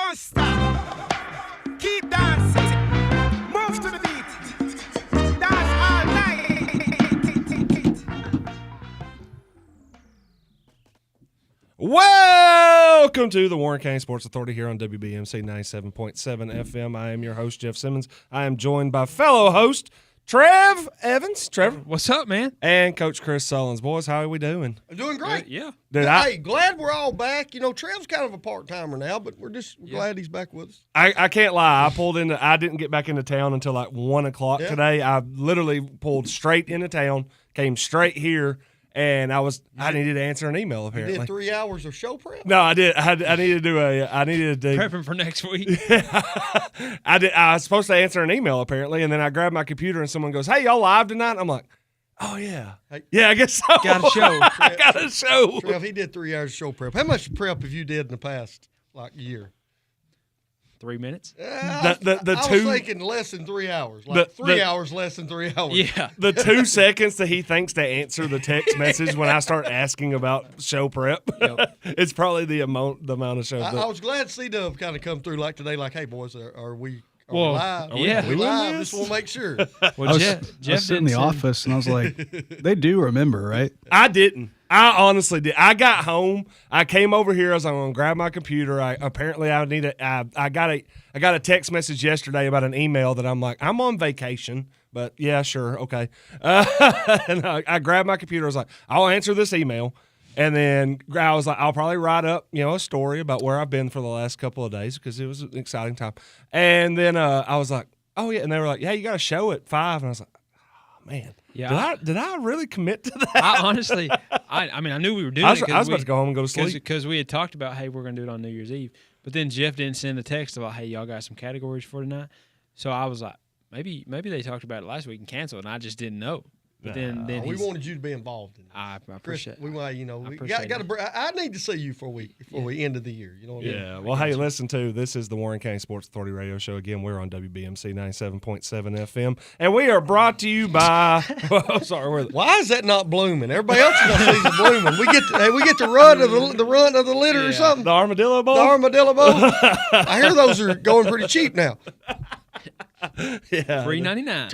Don't stop. Keep dancing. Move to the beat. Dance all night. Welcome to the Warren County Sports Authority here on WBMC 97.7 FM. I am your host, Jeff Simmons. I am joined by fellow host, Trev Evans. Trevor. What's up, man? And Coach Chris Sullins. Boys, how are we doing? I'm doing great. Yeah. Hey, glad we're all back. You know, Trev's kind of a part-timer now, but we're glad he's back with us. I can't lie. I didn't get back into town until like 1 o'clock today. I literally pulled straight into town, came straight here, and I needed to answer an email apparently. You did 3 hours of show prep? No, I did. I needed to do Prepping for next week. I was supposed to answer an email apparently, and then I grabbed my computer and someone goes, "Hey, y'all live tonight?" I'm like, "Oh yeah, yeah, I guess so." Got a show. I got a show. Trev, he did 3 hours of show prep. How much prep have you did in the past, year? 3 minutes. I was thinking less than 3 hours. 3 hours less than 3 hours. Yeah. The 2 seconds that he thinks to answer the text message when I start asking about show prep, it's probably the amount of shows. I was glad C-Dub kind of come through like today, like, "Hey, boys, are we live? Yeah. We live. Just want to make sure." Well, Jeff was in the office, and I was like, they do remember, right? I didn't. I honestly did. I got home. I came over here. I was going to grab my computer. I got a text message yesterday about an email that I'm like, I'm on vacation, but yeah, sure, okay. And I grabbed my computer. I was like, I'll answer this email. And then I was like, I'll probably write up, a story about where I've been for the last couple of days because it was an exciting time. And then I was like, oh yeah, and they were like, yeah, you got a show at 5, and I was like, oh man. Yeah, did I really commit to that? I honestly, I knew we were doing it. I was about to go home and go to sleep. Because we had talked about, hey, we're going to do it on New Year's Eve. But then Jeff didn't send a text about, hey, y'all got some categories for tonight. So I was like, maybe they talked about it last week and canceled, and I just didn't know. But then we wanted you to be involved in it. I appreciate it. I need to see you before we end of the year. You know what I mean? Yeah. Well, hey, listen to this is the Warren County Sports Authority radio show. Again, we're on WBMC 97.7 FM, and we are brought to you by. Why is that not blooming? Everybody else in the season blooming. We get the run of the litter or something. The Armadillo Bowl. I hear those are going pretty cheap now. Yeah, $3.99.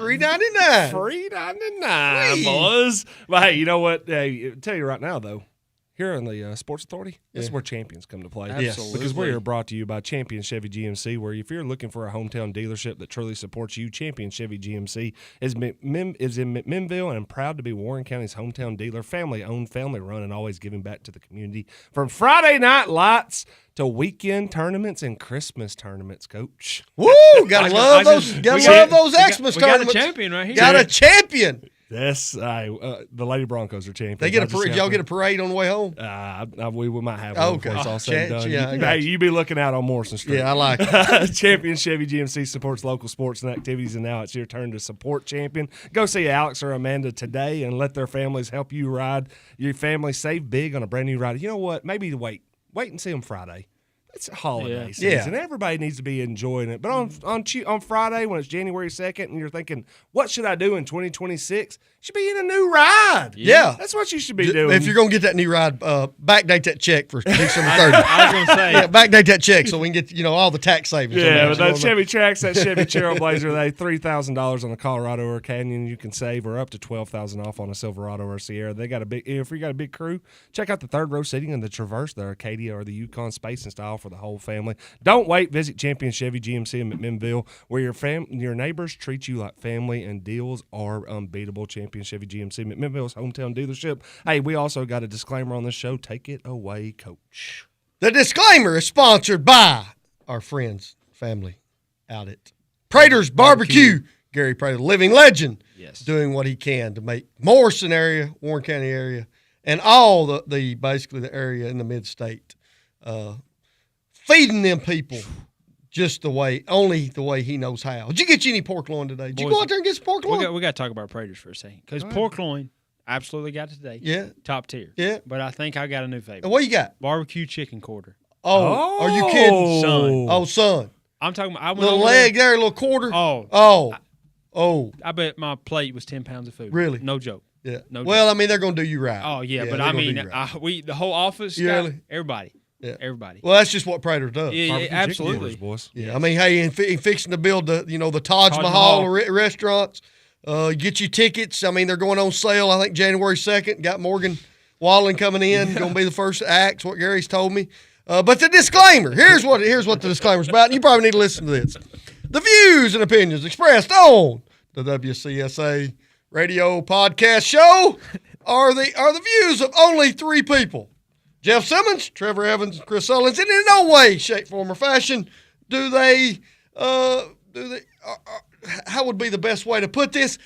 $3.99, boys. But hey, you know what? Hey, I'll tell you right now, though, here on the Sports Authority, this is where champions come to play. Absolutely. Because we are brought to you by Champion Chevy GMC, where if you're looking for a hometown dealership that truly supports you, Champion Chevy GMC is in McMinnville and proud to be Warren County's hometown dealer, family-owned, family-run, and always giving back to the community. From Friday night lights to weekend tournaments and Christmas tournaments, Coach. Woo! Gotta love those Xmas tournaments. We got a champion right here. Got a champion. Yes, the Lady Broncos are champions. They get a parade. Y'all get a parade on the way home? We might have one before it's all said and done. Yeah, you be looking out on Morrison Street. Yeah, I like it. Champion Chevy GMC supports local sports and activities, and now it's your turn to support Champion. Go see Alex or Amanda today and let their families help you ride. Your family save big on a brand new ride. You know what? Maybe wait and see them Friday. It's a holiday season. Everybody needs to be enjoying it. But on Friday, when it's January 2nd, and you're thinking, what should I do in 2026? You should be in a new ride. Yeah. That's what you should be doing. If you're going to get that new ride, backdate that check for December 30th. I was going to say. Backdate that check so we can get, all the tax savings. Yeah, but that Chevy Trax, that Chevy Trailblazer, they $3,000 on a Colorado or a Canyon you can save, or up to $12,000 off on a Silverado or a Sierra. They got if you got a big crew, check out the third row seating in the Traverse, the Arcadia, or the Yukon Space and Style for the whole family. Don't wait. Visit Champion Chevy GMC in McMinnville, where your neighbors treat you like family and deals are unbeatable. Champion Chevy GMC, McMinnville's hometown dealership. Hey, we also got a disclaimer on this show. Take it away, Coach. The disclaimer is sponsored by our friends, family out at Prater's Barbecue. Gary Prater, living legend, doing what he can to make Morrison area, Warren County area, and all the basically the area in the mid-state feeding them people just only the way he knows how. Did you get you any pork loin today? Did you go out there and get some pork loin? We got to talk about Prater's for a second. Because pork loin, absolutely got it today. Yeah. Top tier. Yeah. But I think I got a new favorite. And what you got? Barbecue chicken quarter. Oh. Are you kidding? Son. Oh, son. I'm talking about. Little leg there, a little quarter. Oh. I bet my plate was 10 pounds of food. Really? No joke. Yeah. No well, joke. I mean, they're going to do you right. Oh, yeah. But I mean, the whole office, everybody. Yeah. Everybody. Well, that's just what Prater does. Yeah, Barbecue chicken absolutely. tenders, boys. Yeah, I mean, hey, and fixing to build the Taj Mahal restaurants. Get your tickets. I mean, they're going on sale. I think January 2nd. Got Morgan Wallen coming in. Going to be the first act. What Gary's told me. But the disclaimer. Here's what the disclaimer's about. And you probably need to listen to this. The views and opinions expressed on the WCSA radio podcast show are the views of only three people. Jeff Simmons, Trevor Evans, and Chris Sullins, and in no way, shape, form, or fashion how would be the best way to put this?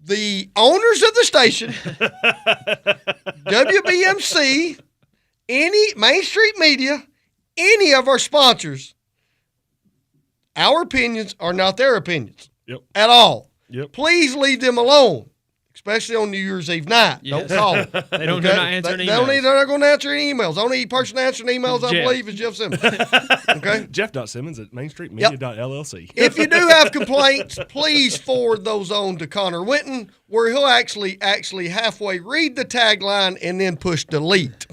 The owners of the station, WBMC, any Main Street Media, any of our sponsors, our opinions are not their opinions at all. Yep. Please leave them alone. Especially on New Year's Eve night. Yes. Don't call them. They don't they're not answering emails. They're not going to answer any emails. The only person answering emails, I believe, is Jeff Simmons. Okay? Jeff.Simmons at mainstreetmedia.llc. If you do have complaints, please forward those on to Connor Winton, where he'll actually halfway read the tagline and then push delete.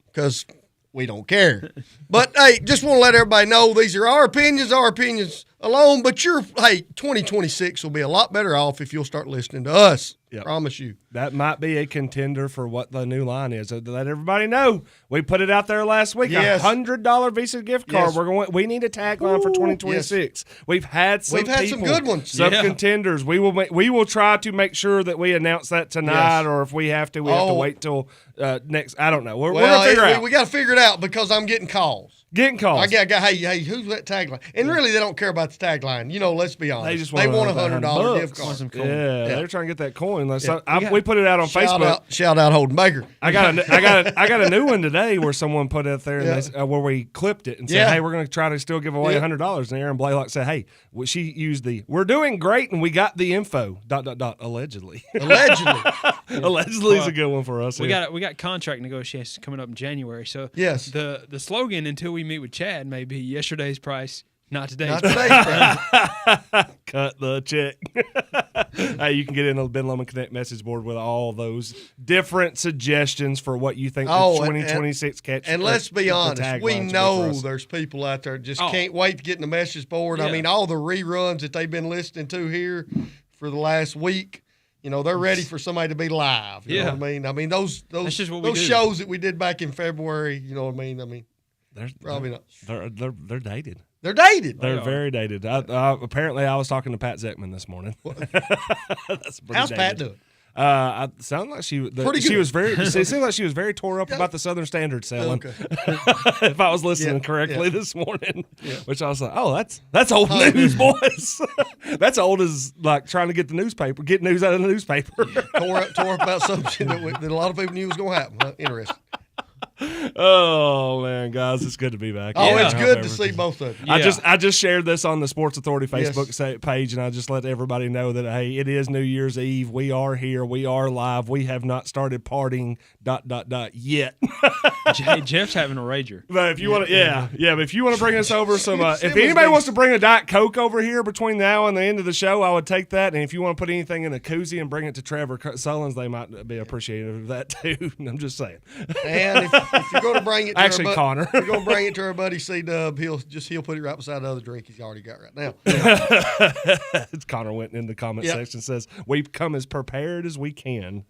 Because we don't care. But, hey, just want to let everybody know these are our opinions alone. But 2026 will be a lot better off if you'll start listening to us. Yep. Promise you. That might be a contender for what the new line is. So to let everybody know, we put it out there last week. Yes. $100 Visa gift card. Yes. We need a tagline for 2026. Yes. We've had some good ones. Some contenders. We will try to make sure that we announce that tonight, or if we have to, we have to wait till next. I don't know. We're gonna figure it out. We got to figure it out because I'm getting calls. Getting calls. I got hey, who's that tagline? And really, they don't care about the tagline. Let's be honest. They want $100 gift card. Yeah, they're trying to get that coin. We put it out on Facebook. Shout out Holden Baker. I got a new one today where someone put it there and where we clipped it and said, hey, we're going to try to still give away $100. And Aaron Blaylock said, hey, she used we're doing great and we got the info. ... Allegedly. Allegedly is a good one for us. We got contract negotiations coming up in January. So yes, the slogan until we meet with Chad may be yesterday's price. Not today's price. Cut the check. Hey, you can get in the Ben Lomond Connect message board with all those different suggestions for what you think the 2026 catch. And let's be honest, we know there's people out there just can't wait to get in the message board. Yeah. I mean, all the reruns that they've been listening to here for the last week. They're ready for somebody to be live. You know what I mean? I mean, those shows that we did back in February, you know what I mean? They're probably not. They're dated. They're dated. They're very dated. Apparently, I was talking to Pat Zeckman this morning. How's Pat doing? It sounded like she was very. It seemed like she was very tore up about the Southern Standard selling. Okay. If I was listening correctly this morning, which I was like, oh, that's old news, boys. That's old as like trying to get news out of the newspaper. Tore up about something that a lot of people knew was going to happen. Huh? Interesting. Oh man, guys, it's good to be back. Oh, it's good to see both of you. Yeah. I just shared this on the Sports Authority Facebook page, and I just let everybody know that hey, it is New Year's Eve. We are here. We are live. We have not started partying. ... yet. Hey, Jeff's having a rager. But if you want to, but if you want to bring us over some, if anybody wants to bring a Diet Coke over here between now and the end of the show, I would take that. And if you want to put anything in a koozie and bring it to Trevor Sullins, they might be appreciative of that too. I'm just saying. And if you're going to bring it to Connor. If you're going to bring it to our buddy C-Dub, he'll put it right beside the other drink he's already got right now. It's Connor went in the comment section, says, we've come as prepared as we can.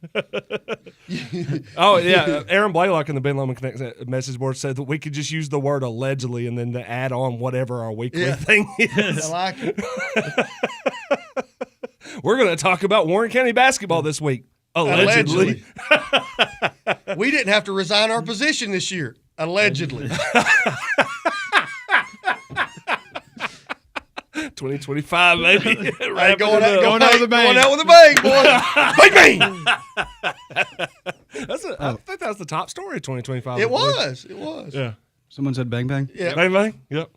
Oh, yeah. Aaron Blaylock in the Ben Lomond Connect message board said that we could just use the word allegedly and then to add on whatever our weekly thing is. I like it. We're going to talk about Warren County basketball this week. Allegedly. We didn't have to resign our position this year. Allegedly. 2025, maybe. Hey, going out with a bang, boy. Bang, bang. I think that was the top story of 2025. It was. Yeah. Someone said bang, bang? Yeah. Bang, bang? Yep.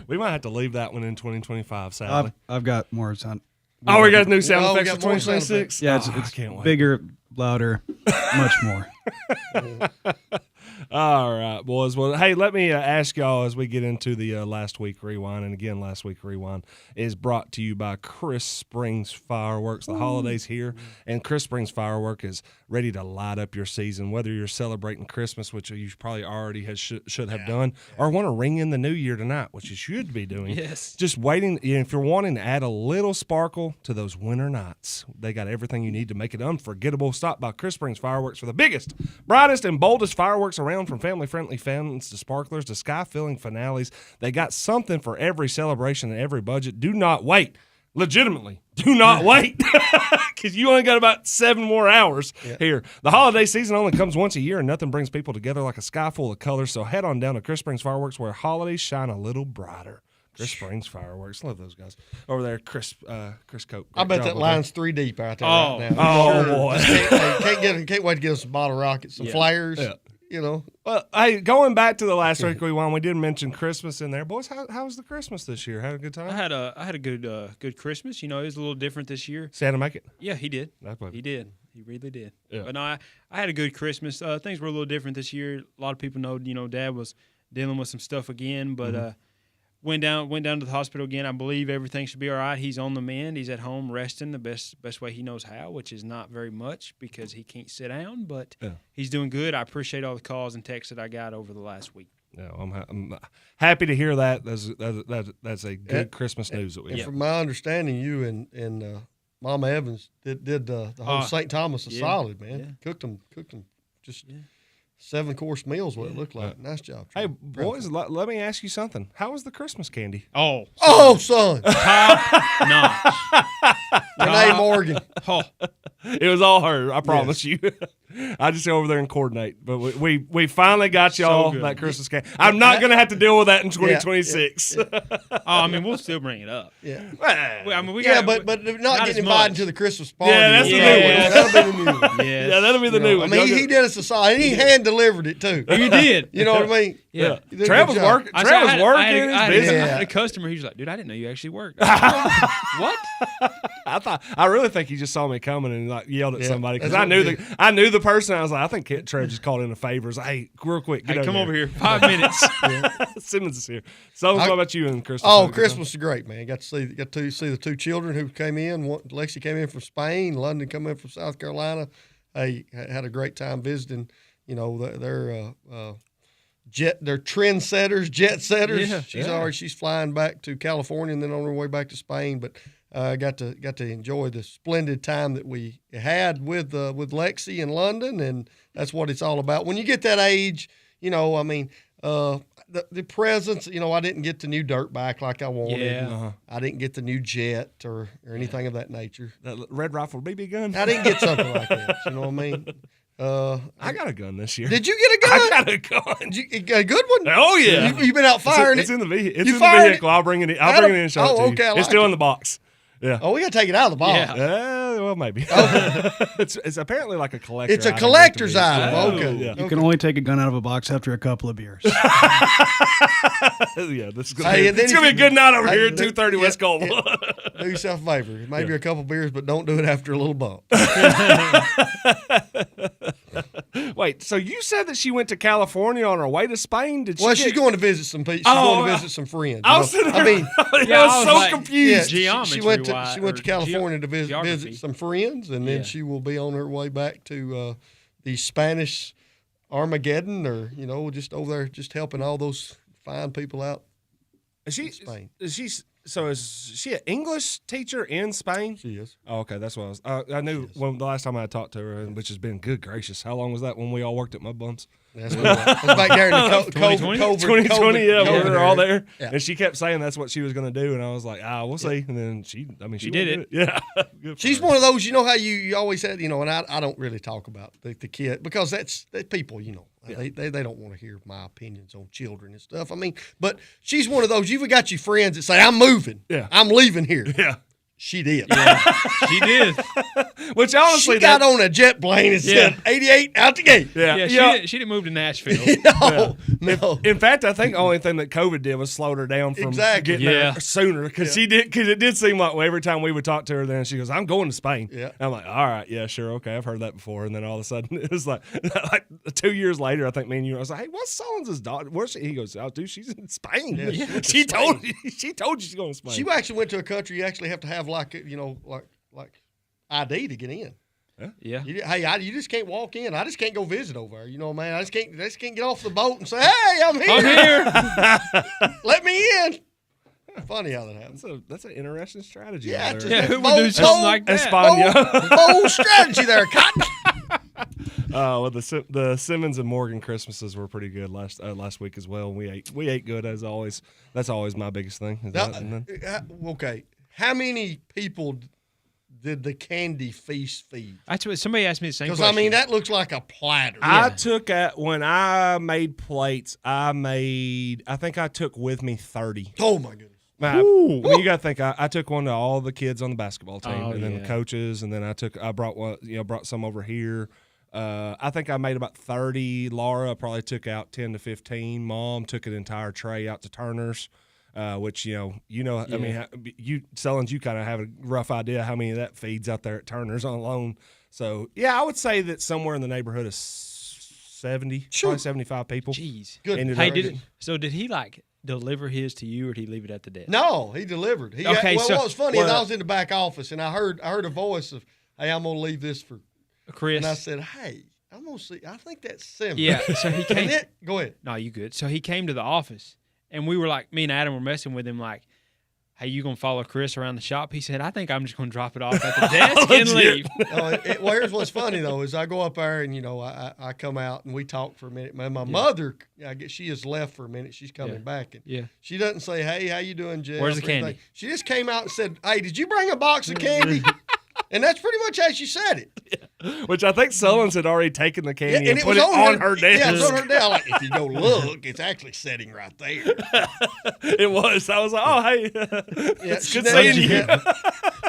We might have to leave that one in 2025, sadly. I've got more sound. Oh, we got new sound effects for 2026? Yeah, it's I can't wait. Bigger, louder, much more. All right, boys. Well, hey, let me ask y'all as we get into the Last Week Rewind. And again, Last Week Rewind is brought to you by Chris Springs Fireworks. The holidays here, and Chris Springs Fireworks is ready to light up your season, whether you're celebrating Christmas, which you probably already should have done, or want to ring in the new year tonight, which you should be doing. Yes. Just waiting. If you're wanting to add a little sparkle to those winter nights, they got everything you need to make it unforgettable. Stop by Chris Springs Fireworks for the biggest, brightest, and boldest fireworks around, from family-friendly fountains to sparklers to sky-filling finales. They got something for every celebration and every budget. Do not wait. Legitimately, do not wait, because you only got about 7 more hours here. The holiday season only comes once a year, and nothing brings people together like a sky full of colors. So head on down to Chris Springs Fireworks, where holidays shine a little brighter. Chris Springs Fireworks. Love those guys. Over there, Chris Coke. I bet that line's 3 deep out there right now. Oh, boy. Can't wait to get us a bottle of rockets, some flares, you know. Well, hey, going back to the last week we won, we did mention Christmas in there. Boys, how was the Christmas this year? Had a good time? I had a good Christmas. You know, it was a little different this year. Santa make it? Yeah, he did. He did. He really did. Yeah. But no, I had a good Christmas. Things were a little different this year. A lot of people know, Dad was dealing with some stuff again, but went down to the hospital again. I believe everything should be all right. He's on the mend. He's at home resting the best way he knows how, which is not very much because he can't sit down, but he's doing good. I appreciate all the calls and texts that I got over the last week. No, I'm happy to hear that. That's a good Christmas news that we have. From my understanding, you and Mama Evans did the whole St. Thomas a solid, man. Yeah. Cooked them just 7-course meals, what it looked like. Nice job. Hey, boys, let me ask you something. How was the Christmas candy? Oh, son. Top notch. Renee Morgan. Oh. It was all her, I promise you. I just go over there and coordinate. But we finally got y'all that Christmas candy. I'm not going to have to deal with that in 2026. I mean, we'll still bring it up. Yeah. Well, I mean, but not getting invited to the Christmas party. Yeah, that's the new one. That'll be the new one. Yes. Yeah, that'll be the new one. I mean, he did us a solid. And he hand-delivered it, too. You did. You know what I mean? Yeah. Trev was working. I had a customer. He was like, "Dude, I didn't know you actually worked." What? I really think he just saw me coming and like yelled at somebody because I knew the person. I was like, I think Trev just called in a favor. I was like, hey, real quick, come over here. 5 minutes. Simmons is here. So what about you and Christmas? Oh, Christmas is great, man. Got to see the 2 children who came in. Lexi came in from Spain. London come in from South Carolina. Hey, had a great time visiting. You know, they're trendsetters, jet setters. Yeah, she's flying back to California and then on her way back to Spain. But got to enjoy the splendid time that we had with Lexi in London, and that's what it's all about. When you get that age, you know, I mean, the presents. You know, I didn't get the new dirt bike like I wanted. Yeah. I didn't get the new jet or anything of that nature. That red rifle BB gun. I didn't get something like that. You know what I mean? I got a gun this year. Did you get a gun? I got a gun. You got a good one? Oh yeah. You been out firing it's it? in the vehicle. It's You in the fired vehicle. it? I'll bring it in. I'll bring it in and show it to you. Okay, I like it's still it. in the box. Yeah. Oh, we got to take it out of the box. Yeah. Well, maybe. It's apparently like a collector. It's a collector's item. item. Okay. Yeah. You can only take a gun out of a box after a couple of beers. Yeah, this is gonna be a good night over here at 230 West Colville. Do yourself a favor. Maybe a couple beers, but don't do it after a little bump. Wait, so you said that she went to California on her way to Spain? She's going to visit some people. She's going to visit some friends. I was sitting there. I mean, I was so like, confused. she went to California to visit some friends, and then she will be on her way back to the Spanish Armageddon, or just over there, just helping all those fine people out. Is she? In Spain. Is she an English teacher in Spain? She is. Oh, okay, that's what I was. I knew when the last time I talked to her, which has been good gracious. How long was that when we all worked at Mud Buns? That's back there in the 2020. Yeah, we were all there, yeah. and she kept saying that's what she was going to do, and I was like, we'll see. And then she did it. Yeah, she's one of those. You know how you always said, and I don't really talk about the kid because that's people. They don't want to hear my opinions on children and stuff. I mean, but she's one of those. You've got your friends that say, I'm moving. Yeah. I'm leaving here. Yeah. she did. Yeah, she did. Which honestly, She got on a jet plane and said 88 out the gate. Yeah, she didn't move to Nashville. No. In fact, I think the only thing that COVID did was slowed her down from getting there sooner because it did seem like every time we would talk to her, then she goes, "I'm going to Spain." Yeah. I'm like, "All right, yeah, sure, okay, I've heard that before." And then all of a sudden, it was like 2 years later, I think me and you, I was like, "Hey, what's Sullins' daughter? Where's she?" He goes, "Oh, dude, she's in Spain." Yeah, She told you she's going to Spain. She actually went to a country you actually have to have like ID to get in. Yeah. You just can't walk in. I just can't go visit over there. You know, man. I just can't get off the boat and say, "Hey, I'm here. Let me in." Funny how that happens. That's an interesting strategy. Yeah, who would do something like that? España. Bold strategy there, Cotton. Well, the Simmons and Morgan Christmases were pretty good last week as well. We ate good as always. That's always my biggest thing. Okay, how many people did the candy feast feed? That's what somebody asked me the same question. Because I mean, that looks like a platter. I took when I made plates. I think I took with me 30. Oh my goodness. I mean, you got to think. I took one to all the kids on the basketball team, and then the coaches, and then I brought one. Brought some over here. I think I made about 30. Laura probably took out 10 to 15. Mom took an entire tray out to Turner's, which I mean, you Sullins, you kind of have a rough idea how many of that feeds out there at Turner's on alone. So yeah, I would say that somewhere in the neighborhood of 70, probably 75 people. Jeez, good. Hey, did he like deliver his to you, or did he leave it at the desk? No, he delivered. What was funny is I was in the back office and I heard a voice of, "Hey, I'm gonna leave this for Chris." And I said, "Hey, I'm gonna see. I think that's Simmons." Yeah, so he came. Go ahead. No, you good. So he came to the office, and we were like, me and Adam were messing with him, like, "Hey, you gonna follow Chris around the shop?" He said, "I think I'm just gonna drop it off at the desk and leave." Well, here's what's funny though is I go up there and I come out and we talk for a minute. My mother, I guess she has left for a minute. She's coming back and she doesn't say, "Hey, how you doing, Jeff?" Where's the candy? She just came out and said, "Hey, did you bring a box of candy?" And that's pretty much how she said it. Which I think Sullins had already taken the candy and it put was it on her desk. Yeah, it was on her desk. Like, if you go look, it's actually sitting right there. It was. I was like, "Oh, hey, it's good seeing you."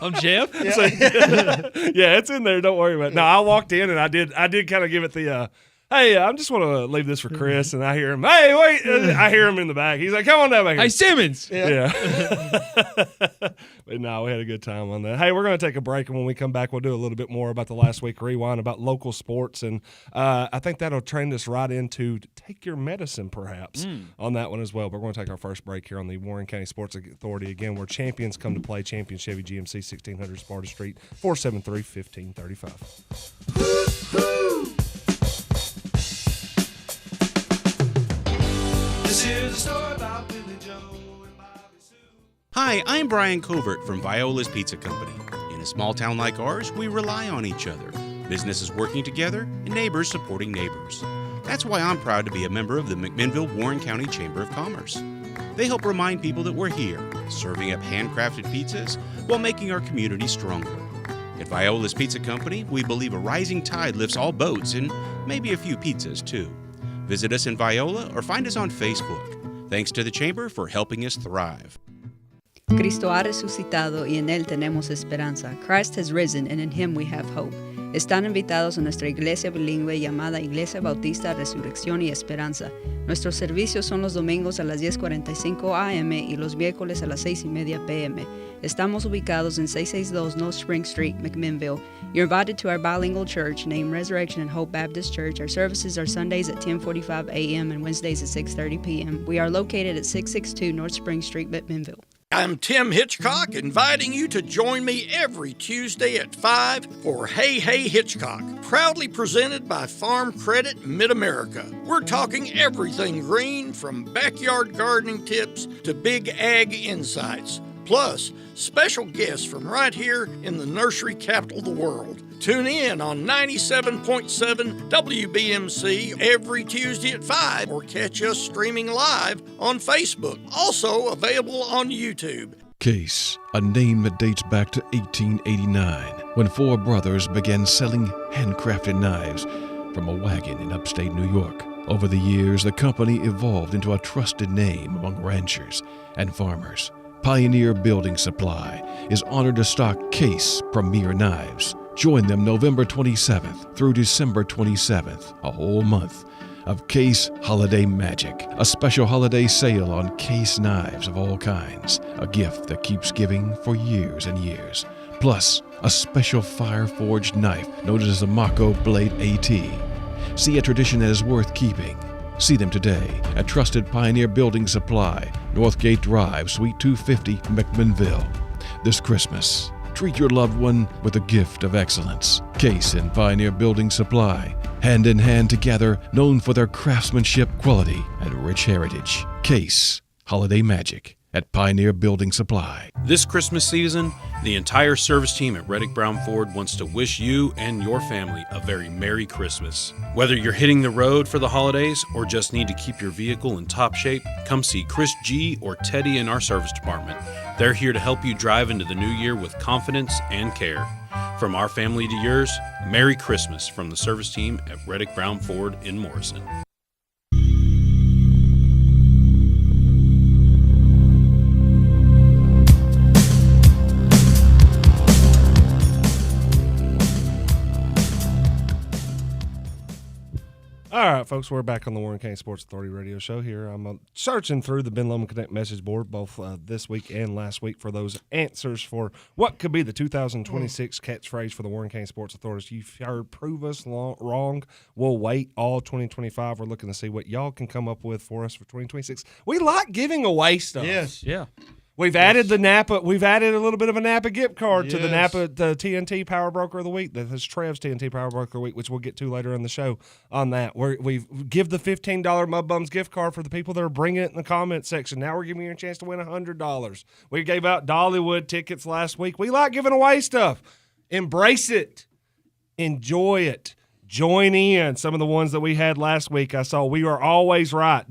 I'm Jeff. Yeah. Yeah, it's in there. Don't worry about it. No, I walked in and I did kind of give it the, "Hey, I'm just want to leave this for Chris." And I hear him, "Hey, wait." I hear him in the back. He's like, "Come on down back here." Hey, Simmons. Yeah. But no, we had a good time on that. Hey, we're going to take a break, and when we come back, we'll do a little bit more about the last week rewind, about local sports, and I think that'll trend us right into take your medicine, perhaps, on that one as well. But we're going to take our first break here on the Warren County Sports Authority, again, where champions come to play. Champion Chevy GMC, 1600 Sparta Street, 473-1535. This is a story about Billy Joe and Bobby Sue. Hi, I'm Brian Covert from Viola's Pizza Company. In a small town like ours, we rely on each other. Businesses working together and neighbors supporting neighbors. That's why I'm proud to be a member of the McMinnville-Warren County Chamber of Commerce. They help remind people that we're here, serving up handcrafted pizzas while making our community stronger. At Viola's Pizza Company, we believe a rising tide lifts all boats and maybe a few pizzas too. Visit us in Viola or find us on Facebook. Thanks to the Chamber for helping us thrive. Cristo ha resucitado y en Él tenemos esperanza. Christ has risen and in Him we have hope. Están invitados a nuestra iglesia bilingüe llamada Iglesia Bautista Resurrección y Esperanza. Nuestros servicios son los domingos a las 10:45 a.m. y los miércoles a las 6:30 p.m. Estamos ubicados en 662 North Spring Street, McMinnville. You're invited to our bilingual church named Resurrection and Hope Baptist Church. Our services are Sundays at 10:45 a.m. and Wednesdays at 6:30 p.m. We are located at 662 North Spring Street, McMinnville. I'm Tim Hitchcock, inviting you to join me every Tuesday at 5 for Hey Hey Hitchcock, proudly presented by Farm Credit Mid-America. We're talking everything green, from backyard gardening tips to big ag insights, plus special guests from right here in the nursery capital of the world. Tune in on 97.7 WBMC every Tuesday at 5 or catch us streaming live on Facebook. Also available on YouTube. Case, a name that dates back to 1889, when four brothers began selling handcrafted knives from a wagon in upstate New York. Over the years, the company evolved into a trusted name among ranchers and farmers. Pioneer Building Supply is honored to stock Case Premier Knives. Join them November 27th through December 27th, a whole month of Case Holiday Magic, a special holiday sale on Case knives of all kinds, a gift that keeps giving for years and years. Plus, a special fire-forged knife known as the Mako Blade AT. See a tradition that is worth keeping. See them today at Trusted Pioneer Building Supply, Northgate Drive, Suite 250, McMinnville. This Christmas, treat your loved one with a gift of excellence. Case and Pioneer Building Supply, hand in hand together, known for their craftsmanship, quality, and rich heritage. Case Holiday Magic at Pioneer Building Supply. This Christmas season, the entire service team at Reddick Brown Ford wants to wish you and your family a very Merry Christmas. Whether you're hitting the road for the holidays or just need to keep your vehicle in top shape, come see Chris G. or Teddy in our service department. They're here to help you drive into the new year with confidence and care. From our family to yours, Merry Christmas from the service team at Reddick Brown Ford in Morrison. All right, folks, we're back on the Warren County Sports Authority radio show here. I'm searching through the Ben Lomond Connect message board both this week and last week for those answers for what could be the 2026 catchphrase for the Warren County Sports Authority. You've heard prove us wrong. We'll wait all 2025. We're looking to see what y'all can come up with for us for 2026. We like giving away stuff. Yes. Yeah. We've added the Napa. We've added a little bit of a Napa gift card to the Yes. Napa, the TNT Power Broker of the Week. That is Trev's TNT Power Broker of the Week, which we'll get to later in the show on that. We give the $15 Mud Bums gift card for the people that are bringing it in the comment section. Now we're giving you a chance to win $100. We gave out Dollywood tickets last week. We like giving away stuff. Embrace it. Enjoy it. Join in. Some of the ones that we had last week, I saw we are always right, ...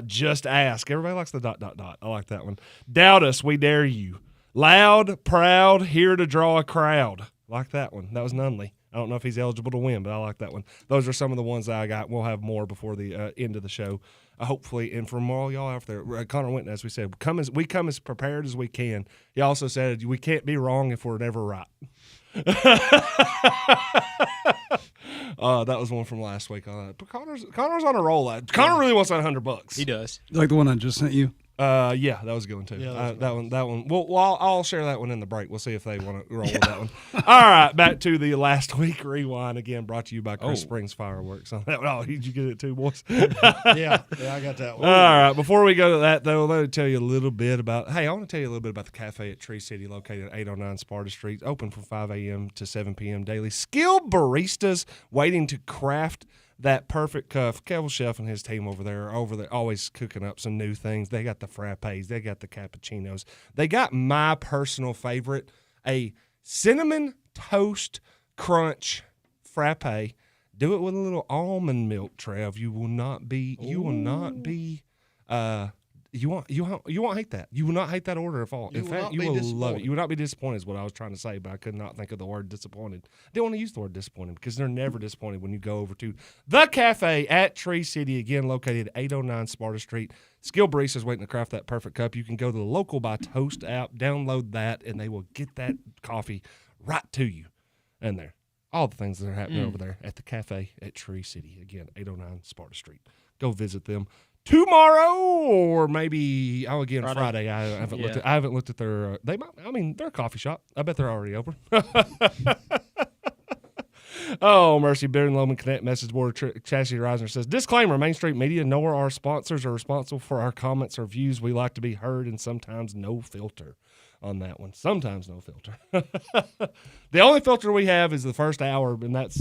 just ask. Everybody likes the ... I like that one. Doubt us, we dare you. Loud, proud, here to draw a crowd. Like that one. That was Nunley. I don't know if he's eligible to win, but I like that one. Those are some of the ones that I got. We'll have more before the end of the show, hopefully. And from all y'all out there, Connor Winton, as we said, we come as prepared as we can. He also said we can't be wrong if we're never right. That was one from last week. But Connor's on a roll. Connor really wants that $100. He does. Like the one I just sent you. Yeah, that was a good one too. Yeah, that one. Well, I'll share that one in the break. We'll see if they want to roll with that one. All right, back to the last week rewind again, brought to you by Chris Springs Fireworks. On that one. Oh, did you get it too, boys? Yeah, I got that one. All right. Before we go to that, though, let me tell you a little bit about. Hey, I want to tell you a little bit about the cafe at Tree City, located at 809 Sparta Street, open from 5 a.m. to 7 p.m. daily. Skilled baristas waiting to craft that perfect cup. Kevin Chef and his team over there always cooking up some new things. They got the frappes. They got the cappuccinos. They got my personal favorite, a cinnamon toast crunch frappe. Do it with a little almond milk, Trev. You won't hate that. You will not hate that order at all. In fact, you will love it. You will not be disappointed is what I was trying to say, but I could not think of the word disappointed. I didn't want to use the word disappointed because they're never disappointed when you go over to the cafe at Tree City, again located at 809 Sparta Street. Skilled baristas waiting to craft that perfect cup. You can go to the Local by Toast app, download that, and they will get that coffee right to you. And there, all the things that are happening over there at the cafe at Tree City, again 809 Sparta Street. Go visit them tomorrow, or maybe Friday. I haven't looked at their. They're a coffee shop. I bet they're already open. Oh, mercy! Ben Lomond Connect message board. Chassis Reisner says, disclaimer: Main Street Media nor our sponsors are responsible for our comments or views. We like to be heard, and sometimes no filter on that one. Sometimes no filter. The only filter we have is the first hour, and that's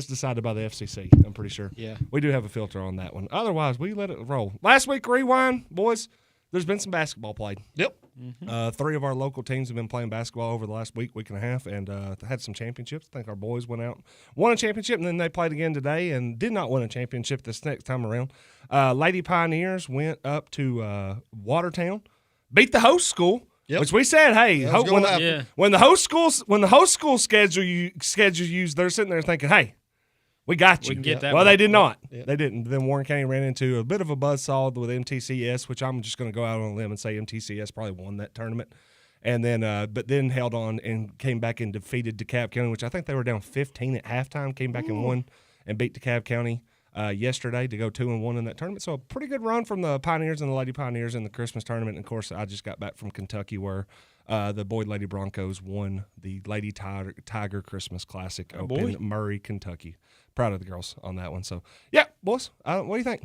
decided by the FCC, I'm pretty sure. Yeah. We do have a filter on that one. Otherwise, we let it roll. Last week, rewind, boys, there's been some basketball played. Yep. Mm-hmm. 3 of our local teams have been playing basketball over the last week and a half, and had some championships. I think our boys went out, won a championship, and then they played again today and did not win a championship this next time around. Lady Pioneers went up to Watertown, beat the host school. Yep. Which we said, hey, when the host school schedules you, they're sitting there thinking, hey, We got you. We can get that well, one. they did not. Yeah. They didn't. Then Warren County ran into a bit of a buzzsaw with MTCS, which I'm just going to go out on a limb and say MTCS probably won that tournament. And then, but then held on and came back and defeated DeKalb County, which I think they were down 15 at halftime. Came back and won and beat DeKalb County yesterday to go 2-1 in that tournament. So a pretty good run from the Pioneers and the Lady Pioneers in the Christmas tournament. And of course, I just got back from Kentucky where the Boyd Lady Broncos won the Lady Tiger Christmas Classic up in Murray, Kentucky. Proud of the girls on that one. So yeah, boys, what do you think?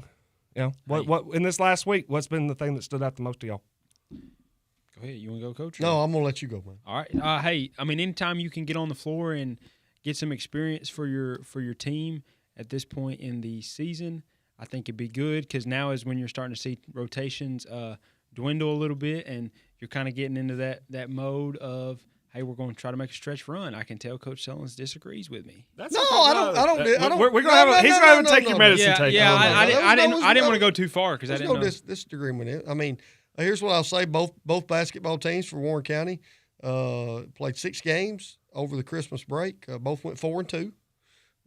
You know, what in this last week? What's been the thing that stood out the most to y'all? Go ahead. You want to go, Coach? No, I'm gonna let you go, man. All right. Hey, I mean, anytime you can get on the floor and get some experience for your team at this point in the season, I think it'd be good because now is when you're starting to see rotations dwindle a little bit, and you're kind of getting into that mode of, hey, we're going to try to make a stretch run. I can tell Coach Sellens disagrees with me. I don't. We're gonna have. He's gonna have to take your medicine. Yeah, I didn't no, want to go too far because I didn't know. Disagreement in it. I mean, here's what I'll say: both basketball teams for Warren County played 6 games over the Christmas break. Both went 4-2.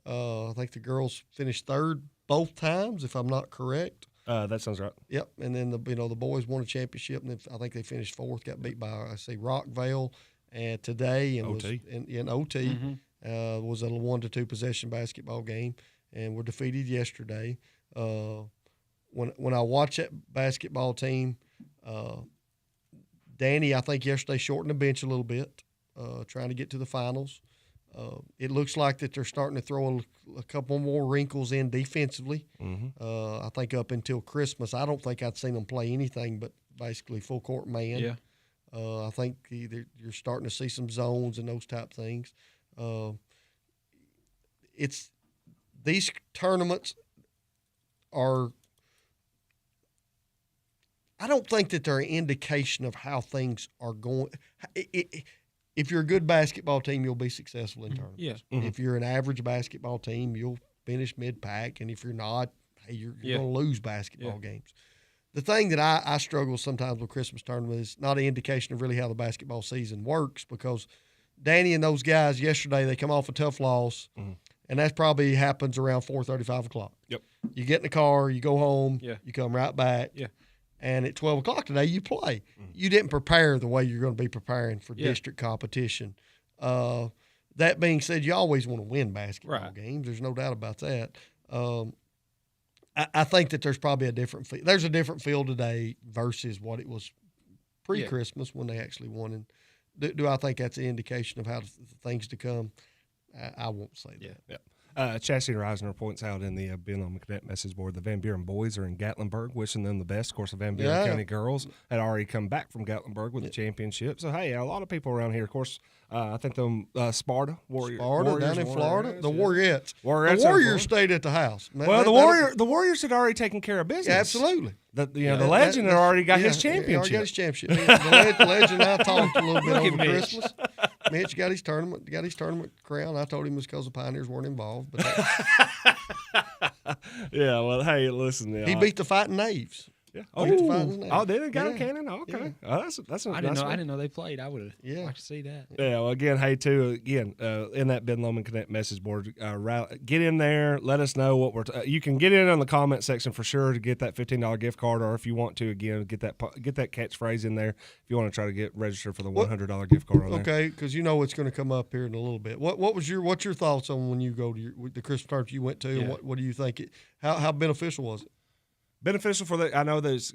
I think the girls finished third both times, if I'm not correct. That sounds right. Yep, and then the boys won a championship, and I think they finished 4th. Got beat by Rockvale, and today and OT. was in OT. Was a 1-2 possession basketball game, and were defeated yesterday. When I watch that basketball team, Danny, I think yesterday shortened the bench a little bit, trying to get to the finals. It looks like that they're starting to throw a couple more wrinkles in defensively. I think up until Christmas, I don't think I'd seen them play anything but basically full court man. Yeah. I think you're starting to see some zones and those type things. It's these tournaments are. I don't think that they're an indication of how things are going. If you're a good basketball team, you'll be successful in tournaments. Yes. If you're an average basketball team, you'll finish mid-pack, and if you're not, hey, you're going to lose basketball games. The thing that I struggle sometimes with Christmas tournament is not an indication of really how the basketball season works, because Danny and those guys yesterday, they come off a tough loss, and that probably happens around 4:30, 5 o'clock. Yep. You get in the car, you go home, you come right back. Yeah. And at 12 o'clock today, you play. You didn't prepare the way you're going to be preparing for district competition. That being said, you always want to win basketball games. There's no doubt about that. I think that there's probably a different feel. There's a different feel today versus what it was pre-Christmas when they actually won. And do I think that's an indication of how things to come? I won't say that. Yeah. Chassie Reisner points out in the Ben on Cadet message board, the Van Buren boys are in Gatlinburg, wishing them the best. Of course, the Van Buren County girls had already come back from Gatlinburg with the championship. So, hey, a lot of people around here, of course, I think the Sparta Warriors down in Florida, the Warriorettes. The Warriors stayed at the house. Well, the Warriors had already taken care of business. Yeah, absolutely. The legend had already got his championship. He already got his championship. The legend and I talked a little bit over Christmas. Mitch got his tournament crown. I told him it was because the Pioneers weren't involved. But yeah, well, hey, listen. He beat the Fighting Knaves. Yeah. Oh, did it? Got a cannon? Oh, okay. Yeah. Oh, I didn't know they played. I would have liked to see that. Yeah. Well, again, hey, in that Ben Lomond Connect message board, get in there. Let us know what you can get in on the comment section for sure to get that $15 gift card, or if you want to, again, get that catchphrase in there if you want to try to get registered for the $100 gift card on there. Okay, because you know it's going to come up here in a little bit. What's your thoughts on when you go to the Christmas tournament you went to, and what do you think how beneficial was it? Beneficial for the. I know there's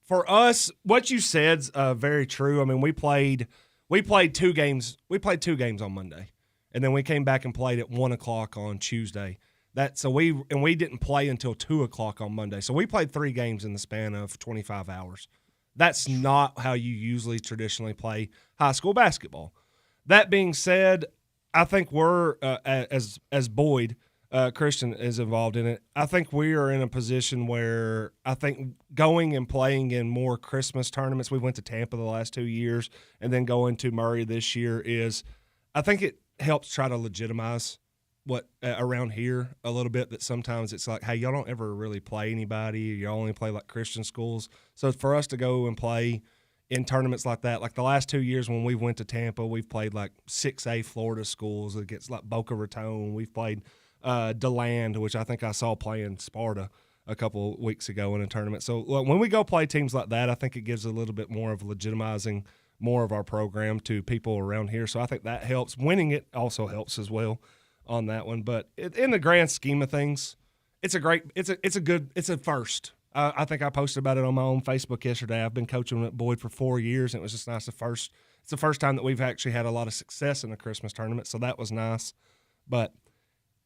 for us, what you said's very true. I mean, we played 2 games. We played 2 games on Monday, and then we came back and played at 1 o'clock on Tuesday. We didn't play until 2 o'clock on Monday. So we played 3 games in the span of 25 hours. That's not how you usually traditionally play high school basketball. That being said, I think we're as Boyd. Christian is involved in it. I think we are in a position where I think going and playing in more Christmas tournaments, we went to Tampa the last 2 years, and then going to Murray this year I think it helps try to legitimize what around here a little bit, that sometimes it's like, hey, y'all don't ever really play anybody. You only play like Christian schools. So for us to go and play in tournaments like that, like the last 2 years when we went to Tampa, we've played like 6A Florida schools against like Boca Raton. We've played DeLand, which I think I saw playing Sparta a couple weeks ago in a tournament. So when we go play teams like that, I think it gives a little bit more of legitimizing more of our program to people around here. So I think that helps. Winning it also helps as well on that one. But in the grand scheme of things, it's a first. I think I posted about it on my own Facebook yesterday. I've been coaching at Boyd for 4 years, and it was just nice. It's the first time that we've actually had a lot of success in a Christmas tournament, so that was nice. But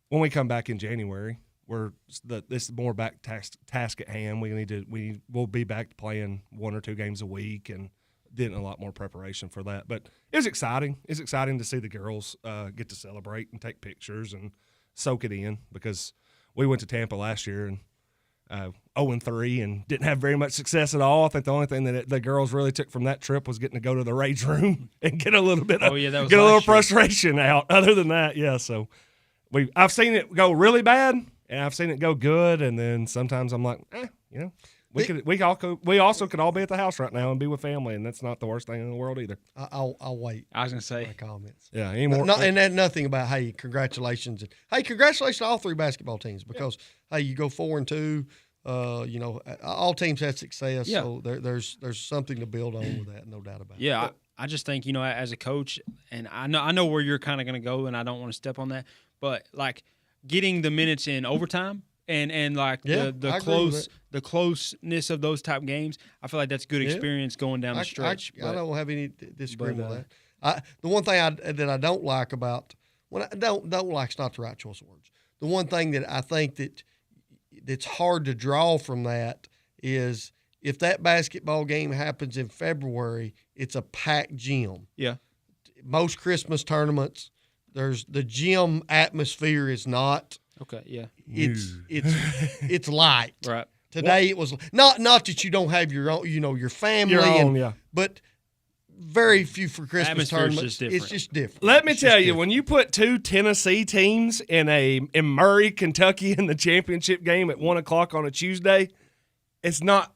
when we come back in January, this is more back task at hand. We'll be back to playing 1 or 2 games a week and did a lot more preparation for that. But it was exciting. It's exciting to see the girls get to celebrate and take pictures and soak it in, because we went to Tampa last year and 0-3 and didn't have very much success at all. I think the only thing that the girls really took from that trip was getting to go to the rage room and get a little bit frustration out. Other than that, yeah. So I've seen it go really bad and I've seen it go good, and then sometimes I'm like, we also could all be at the house right now and be with family, and that's not the worst thing in the world either. I'll wait. I was gonna say my comments. Yeah, anymore. And nothing about congratulations. Congratulations to all 3 basketball teams, because you go 4-2. All teams had success, so there's something to build on with that, no doubt about it. Yeah, I just think, as a coach, and I know where you're kind of going to go, and I don't want to step on that, but like getting the minutes in overtime and like the closeness of those type games, I feel like that's good experience going down the stretch. I don't have any disagreement with that. The one thing that I don't like about don't like's not the right choice of words. The one thing that I think that's hard to draw from that is if that basketball game happens in February, it's a packed gym. Yeah. Most Christmas tournaments, the gym atmosphere is not. Okay. Yeah. It's light. Right. Today it was not that you don't have your own, your family, but very few for Christmas tournaments. It's just different. Let me tell you, when you put 2 Tennessee teams in Murray, Kentucky, in the championship game at 1:00 on a Tuesday, it's not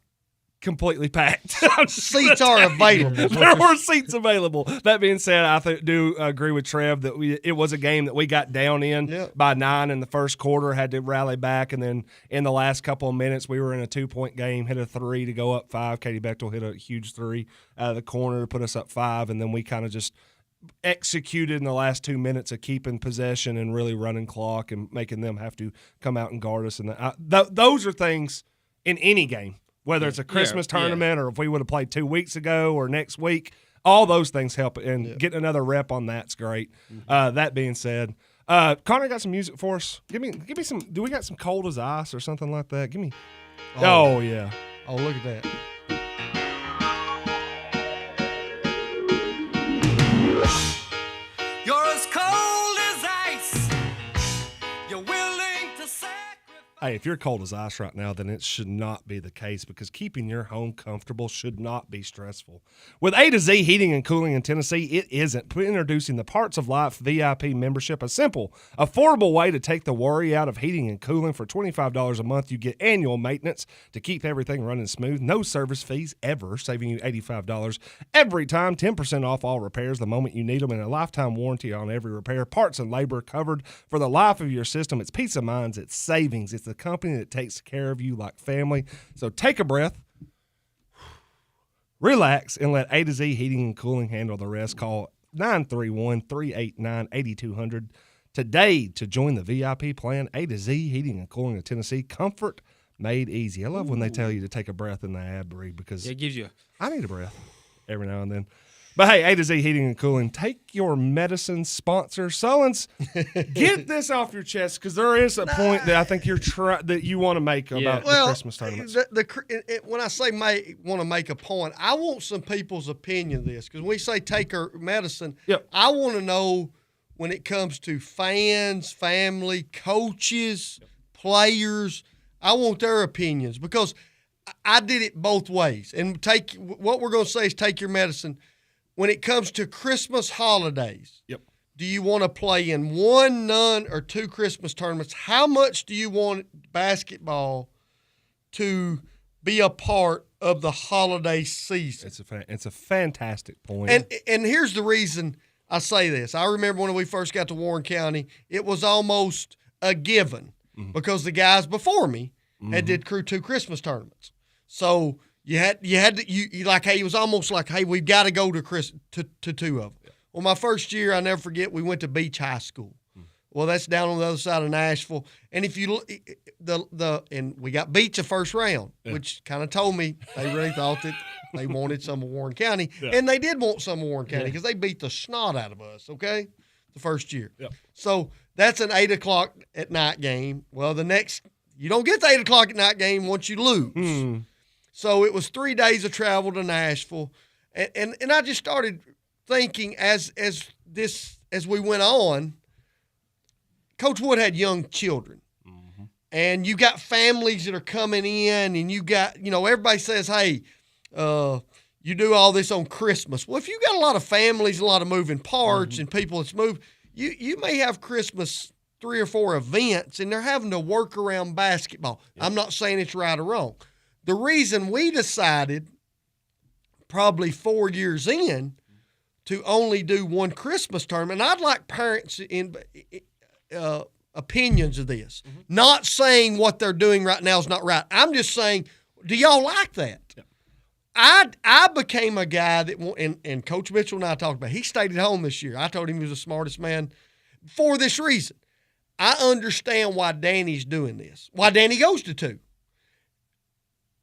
completely packed. Seats are available. There were seats available. That being said, I do agree with Trev that it was a game that we got down in by 9 in the first quarter, had to rally back, and then in the last couple of minutes, we were in a 2-point game, hit a 3 to go up 5. Katie Bechtel hit a huge 3 out of the corner to put us up 5, and then we kind of just executed in the last 2 minutes of keeping possession and really running clock and making them have to come out and guard us. And those are things in any game. Whether it's a Christmas tournament or if we would have played 2 weeks ago or next week, all those things help. And getting another rep on that's great. That being said, Connor got some music for us. Give me some. Do we got some Cold as Ice or something like that? Give me. Oh yeah. Oh, look at that. You're as cold as ice. You're willing to sacrifice. Hey, if you're cold as ice right now, then it should not be the case, because keeping your home comfortable should not be stressful. With A to Z Heating and Cooling in Tennessee, it isn't. Introducing the Parts of Life VIP membership, a simple, affordable way to take the worry out of heating and cooling. For $25 a month, you get annual maintenance to keep everything running smooth. No service fees ever, saving you $85 every time. 10% off all repairs the moment you need them, and a lifetime warranty on every repair. Parts and labor covered for the life of your system. It's peace of mind. It's savings. It's the company that takes care of you like family. So take a breath, relax, and let A to Z Heating and Cooling handle the rest. Call 931-389-8200 today to join the VIP plan. A to Z Heating and Cooling of Tennessee. Comfort made easy. I love when they tell you to take a breath in the ad read, because it gives you. I need a breath every now and then. But hey, A to Z Heating and Cooling, take your medicine sponsor, Sullins. Get this off your chest, because there is a point that I think that you want to make about the Christmas tournaments. When I say want to make a point, I want some people's opinion of this, because when we say take your medicine, I want to know when it comes to fans, family, coaches, players. I want their opinions, because I did it both ways. And what we're going to say is take your medicine. When it comes to Christmas holidays, do you want to play in 1, none, or 2 Christmas tournaments? How much do you want basketball to be a part of the holiday season? It's a fantastic point. And here's the reason I say this. I remember when we first got to Warren County, it was almost a given because the guys before me had did crew 2 Christmas tournaments. So you had to like, hey, it was almost like, hey, we've got to go to 2 of them. Well, my first year, I never forget, we went to Beach High School. Well, that's down on the other side of Nashville. And if you look, and we got beat the first round, which kind of told me they really thought that they wanted some of Warren County. And they did want some of Warren County because they beat the snot out of us, okay, the first year. So that's an 8 o'clock at night game. Well, you don't get the 8 o'clock at night game once you lose. So it was 3 days of travel to Nashville. And I just started thinking as we went on, Coach Wood had young children, and you got families that are coming in, and you got, everybody says, hey, you do all this on Christmas. Well, if you got a lot of families, a lot of moving parts and people that's moved, you may have Christmas 3 or 4 events, and they're having to work around basketball. I'm not saying it's right or wrong. The reason we decided probably 4 years in to only do 1 Christmas tournament, and I'd like parents in opinions of this. Not saying what they're doing right now is not right. I'm just saying, do y'all like that? I became a guy that, and Coach Mitchell and I talked about, he stayed at home this year. I told him he was the smartest man for this reason. I understand why Danny's doing this, why Danny goes to 2.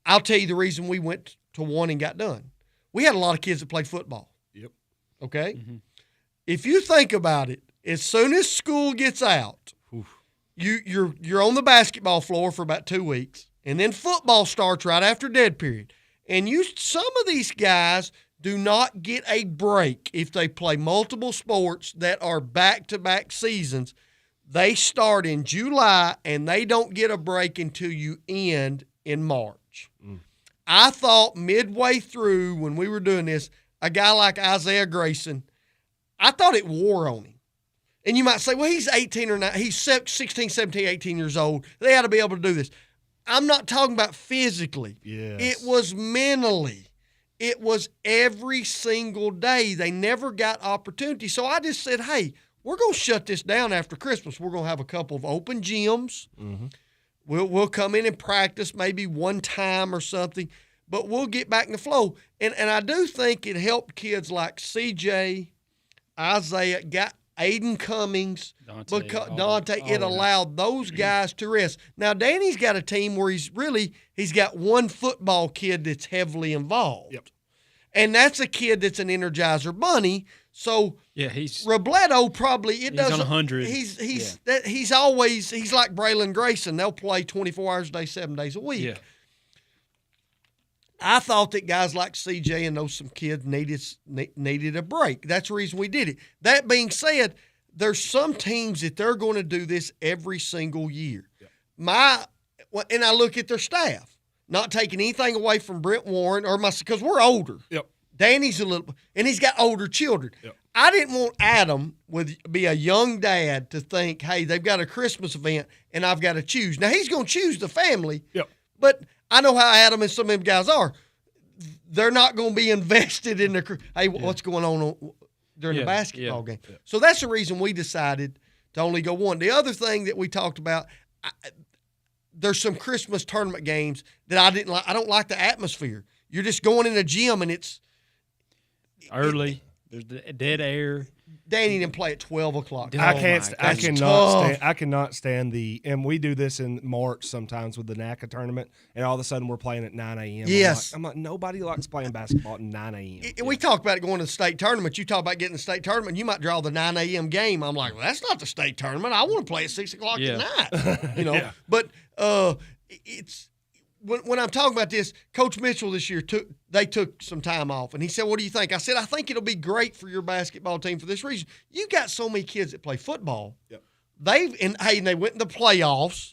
I'll tell you the reason we went to 1 and got done. We had a lot of kids that played football. Okay? If you think about it, as soon as school gets out, you're on the basketball floor for about 2 weeks, and then football starts right after dead period. And some of these guys do not get a break if they play multiple sports that are back-to-back seasons. They start in July, and they don't get a break until you end in March. I thought midway through when we were doing this, a guy like Isaiah Grayson, I thought it wore on him. And you might say, well, he's 18 or 9. He's 16, 17, 18 years old. They ought to be able to do this. I'm not talking about physically. It was mentally. It was every single day. They never got opportunity. So I just said, hey, we're going to shut this down after Christmas. We're going to have a couple of open gyms. We'll come in and practice maybe 1 time or something, but we'll get back in the flow. And I do think it helped kids like CJ, Isaiah, got Aiden Cummings, Dante, it allowed those guys to rest. Now, Danny's got a team where he's got 1 football kid that's heavily involved. And that's a kid that's an Energizer Bunny. So Robledo probably he's on 100. He's like Braylon Grayson. They'll play 24 hours a day, 7 days a week. I thought that guys like CJ and some kids needed a break. That's the reason we did it. That being said, there's some teams that they're going to do this every single year. And I look at their staff, not taking anything away from Brent Warren or because we're older. Danny's a little, and he's got older children. I didn't want Adam be a young dad to think, hey, they've got a Christmas event and I've got to choose. Now he's going to choose the family, but I know how Adam and some of them guys are. They're not going to be invested in what's going on during the basketball game. So that's the reason we decided to only go 1. The other thing that we talked about, there's some Christmas tournament games that I didn't like. I don't like the atmosphere. You're just going in a gym and it's early. There's the dead air. Danny didn't play at 12 o'clock. I cannot stand and we do this in March sometimes with the NACA tournament, and all of a sudden we're playing at 9 a.m. I'm like, nobody likes playing basketball at 9 a.m. We talk about it going to the state tournament. You talk about getting the state tournament, you might draw the 9 a.m. game. I'm like, well, that's not the state tournament. I want to play at 6 o'clock at night. But it's when I'm talking about this, Coach Mitchell this year took some time off, and he said, what do you think? I said, I think it'll be great for your basketball team for this reason. You got so many kids that play football. They went in the playoffs.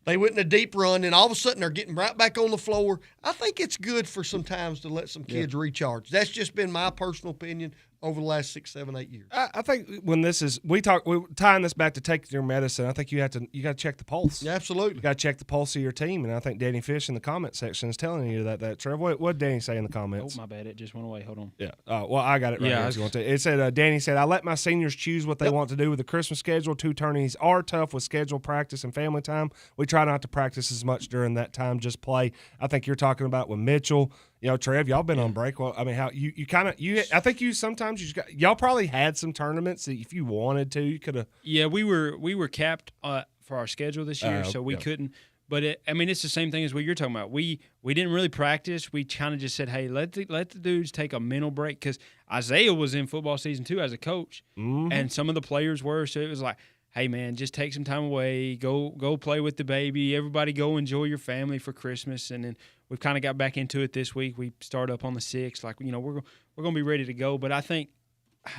They went in a deep run, and all of a sudden they're getting right back on the floor. I think it's good for sometimes to let some kids recharge. That's just been my personal opinion over the last 6, 7, 8 years. I think when we're tying this back to taking your medicine. I think you got to check the pulse. Yeah, absolutely. You got to check the pulse of your team, and I think Danny Fish in the comment section is telling you that. Trev, what did Danny say in the comments? Oh, my bad, it just went away. Hold on. Yeah. Well, I got it right here. It said Danny said, "I let my seniors choose what they want to do with the Christmas schedule. 2 tourneys are tough with scheduled practice and family time. We try not to practice as much during that time, just play." I think you're talking about with Mitchell. Trev, y'all been on break. Well, I mean, how you kind of I think y'all probably had some tournaments that if you wanted to, you could have. Yeah, we were capped for our schedule this year, so we couldn't. But it's the same thing as what you're talking about. We didn't really practice. We kind of just said, hey, let the dudes take a mental break, because Isaiah was in football season too as a coach, and some of the players were. So it was like, hey man, just take some time away, go play with the baby. Everybody go enjoy your family for Christmas, and then we've kind of got back into it this week. We start up on the 6th. Like, we're going to be ready to go. But I think,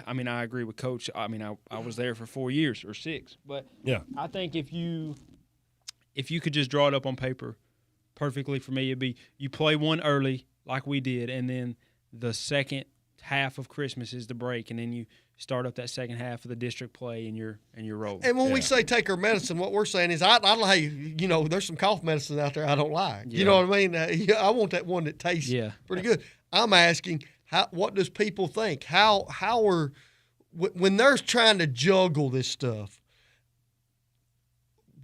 I agree with Coach. I was there for 4 years or 6. But yeah, I think if you could just draw it up on paper perfectly for me, it'd be you play one early like we did, and then the second half of Christmas is the break, and then you start up that second half of the district play, and you're rolling. And when we say take our medicine, what we're saying is, there's some cough medicine out there I don't like. Yeah. You know what I mean? I want that one that tastes pretty good. I'm asking, what does people think? When they're trying to juggle this stuff,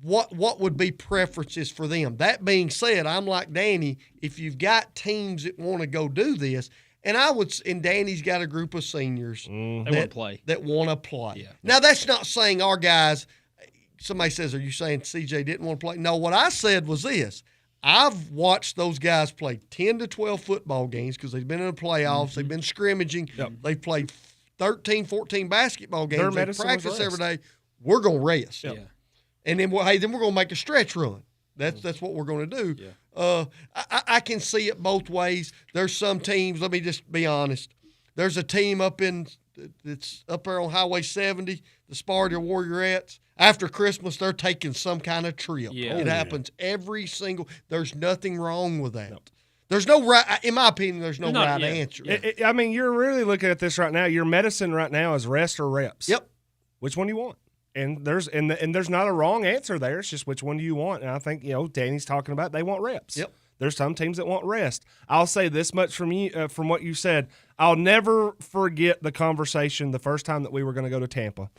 what would be preferences for them? That being said, I'm like Danny. If you've got teams that want to go do this, and Danny's got a group of seniors that want to play. Yeah. Now, that's not saying our guys. Somebody says, "Are you saying CJ didn't want to play?" No, what I said was this. I've watched those guys play 10 to 12 football games because they've been in the playoffs. They've been scrimmaging. Yep. They've played 13, 14 basketball games. They practice every day. We're going to rest. Yep. Yeah. And then, we're going to make a stretch run. That's what we're going to do. Yeah. I can see it both ways. There's some teams, let me just be honest. There's a team it's up there on Highway 70, the Sparta Warriorettes. After Christmas, they're taking some kind of trip. Yeah. It happens every single – there's nothing wrong with that. Nope. There's no right – in my opinion, there's no right answer. Yeah. You're really looking at this right now. Your medicine right now is rest or reps. Yep. Which one do you want? And there's not a wrong answer there. It's just which one do you want? And I think, Danny's talking about they want reps. Yep. There's some teams that want rest. I'll say this much from what you said. I'll never forget the conversation the first time that we were going to go to Tampa.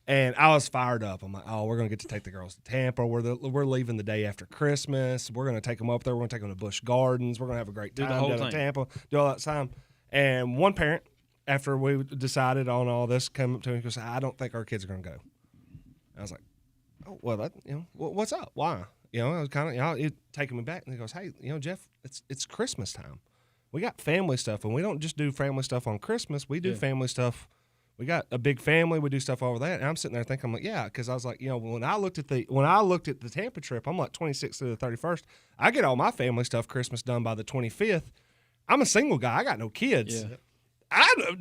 And I was fired up. I'm like, oh, we're going to get to take the girls to Tampa. We're leaving the day after Christmas. We're going to take them up there. We're going to take them to Busch Gardens. We're going to have a great time down in Tampa. Do all that time. And one parent, after we decided on all this, came up to me and goes, I don't think our kids are going to go. I was like, oh, well, what's up? Why? I was kind of, taking me back. And he goes, hey, Jeff, it's Christmas time. We got family stuff, and we don't just do family stuff on Christmas. We do family stuff. We got a big family. We do stuff over that. And I'm sitting there thinking, I'm like, yeah, because I was like, when I looked at the Tampa trip, I'm like 26th to the 31st. I get all my family stuff Christmas done by the 25th. I'm a single guy. I got no kids. Yeah.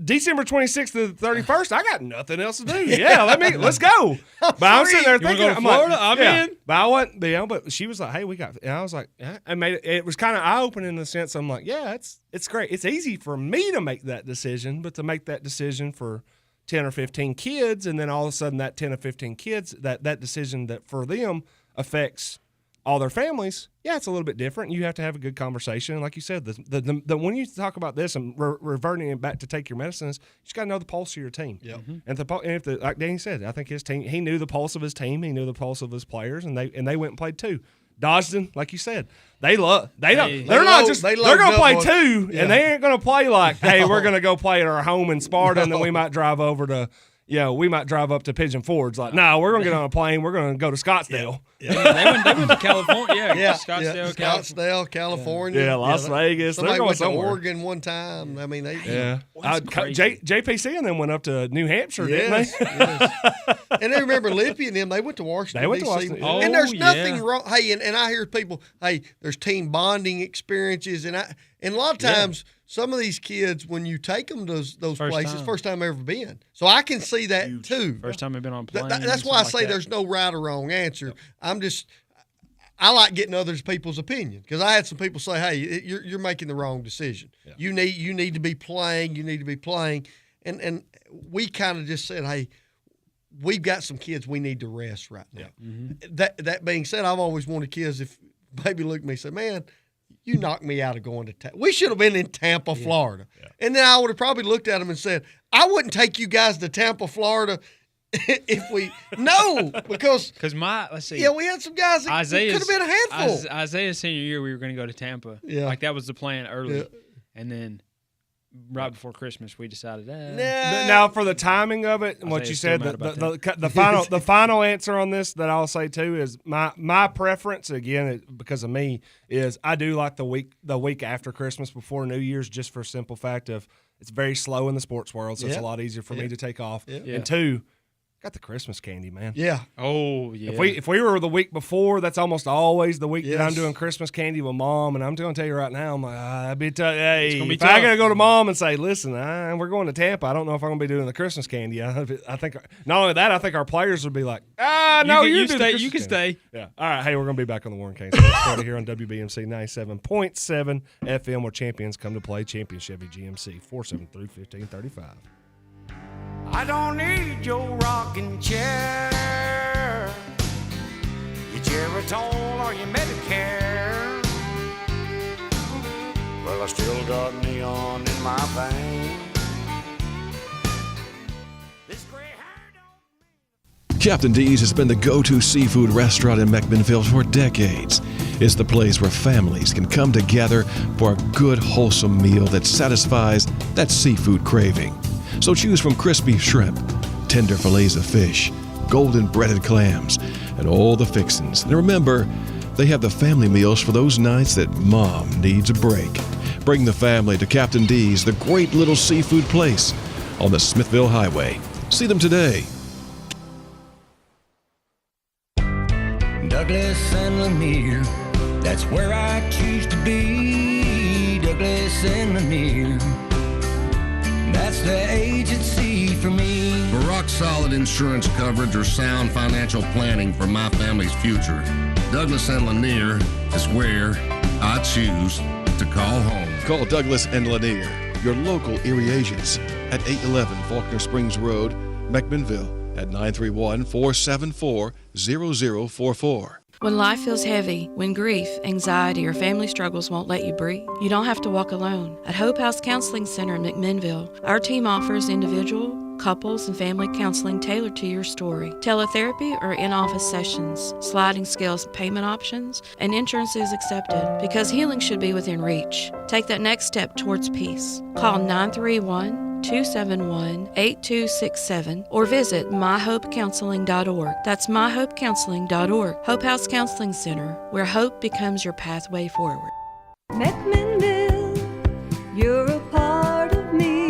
December 26th to the 31st, I got nothing else to do. Yeah, let's go. But I'm sitting there thinking, I'm Florida? Like, I'm in. But I wasn't, but she was like, hey, we got, and I was like, yeah. It was kind of eye-opening in the sense I'm like, yeah, it's great. It's easy for me to make that decision, but to make that decision for 10 or 15 kids, and then all of a sudden that 10 or 15 kids, that decision that for them affects all their families, it's a little bit different. You have to have a good conversation. And like you said, the when you talk about this and reverting it back to take your medicines, you just got to know the pulse of your team. Yep. Mm-hmm. And like Danny said, I think his team, he knew the pulse of his team, he knew the pulse of his players, and they went and played too. Dodgson, like you said, they're going to play two, and they ain't going to play like, hey, we're going to go play at our home in Sparta, and then we might drive over to. We might drive up to Pigeon Forge. Like, no, we're going to get on a plane. We're going to go to Scottsdale. Yeah. They went to California. Scottsdale, California. Yeah, Las Vegas. Somebody went to Oregon one time. I mean, JPC and them went up to New Hampshire, didn't they? Yes. And I remember Lippy and them, they went to Washington, D.C. And there's nothing wrong. Hey, and I hear people, hey, there's team bonding experiences. And a lot of times – some of these kids, when you take them to those places, first time they've ever been. So I can see that too. First time they've been on a plane. That's why I say there's no right or wrong answer. Yep. I like getting other people's opinion because I had some people say, "Hey, you're making the wrong decision. Yep. You need to be playing. You need to be playing." and we kind of just said, hey, we've got some kids we need to rest right now. That being said, I've always wanted kids, if baby looked at me and said, man, you knocked me out of going to Tampa. We should have been in Tampa, Florida. Yeah. And then I would have probably looked at them and said, I wouldn't take you guys to Tampa, Florida if we – no, because – let's see. Yeah, we had some guys that could have been a handful. Isaiah's senior year, we were going to go to Tampa. Yeah. Like that was the plan early. Yeah. And then – right before Christmas, we decided. Now, for the timing of it, and what you said, the final answer on this that I'll say too is my preference again because of me is I do like the week after Christmas before New Year's just for a simple fact of it's very slow in the sports world, so it's a lot easier for me to take off. And two, got the Christmas candy, man. Yeah. Oh, yeah. If we were the week before, that's almost always the week that I'm doing Christmas candy with Mom, and I'm going to tell you right now, I'm like, that'd be tough. Hey, if I got to go to Mom and say, listen, we're going to Tampa, I don't know if I'm going to be doing the Christmas candy. I think not only that, I think our players would be like, no, you can stay. Yeah. All right. Hey, we're going to be back on the Warren Kane Sports here on WBMC 97.7 FM, where champions come to play. Champion Chevy GMC 473-1535. I don't need your rocking chair, your Geritol or your Medicare. Well, I still got neon in my veins. Captain D's has been the go-to seafood restaurant in McMinnville for decades. It's the place where families can come together for a good, wholesome meal that satisfies that seafood craving. So choose from crispy shrimp, tender fillets of fish, golden breaded clams, and all the fixins. And remember, they have the family meals for those nights that Mom needs a break. Bring the family to Captain D's, the great little seafood place on the Smithville Highway. See them today. Douglas and Lanier, that's where I choose to be. Douglas and Lanier, that's the agency for me. For rock-solid insurance coverage or sound financial planning for my family's future, Douglas and Lanier is where I choose to call home. Call Douglas and Lanier, your local Erie agents, at 811 Faulkner Springs Road, McMinnville, at 931-474-0044. When life feels heavy, when grief, anxiety, or family struggles won't let you breathe, you don't have to walk alone. At Hope House Counseling Center in McMinnville, our team offers individual, couples, and family counseling tailored to your story, teletherapy or in-office sessions, sliding scales payment options, and insurance is accepted because healing should be within reach. Take that next step towards peace. Call 931-271-8267 or visit myhopecounseling.org. That's myhopecounseling.org. Hope House Counseling Center, where hope becomes your pathway forward. McMinnville, you're a part of me.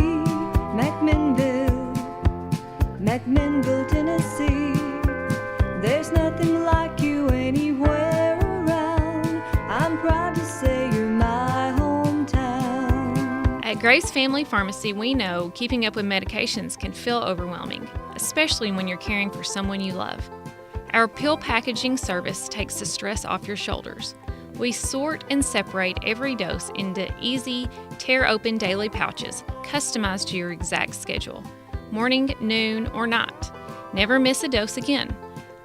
McMinnville, Tennessee. There's nothing like you anywhere around. I'm proud to say you're my hometown. At Grace Family Pharmacy, we know keeping up with medications can feel overwhelming, especially when you're caring for someone you love. Our pill packaging service takes the stress off your shoulders. We sort and separate every dose into easy, tear-open daily pouches, customized to your exact schedule. Morning, noon, or night. Never miss a dose again.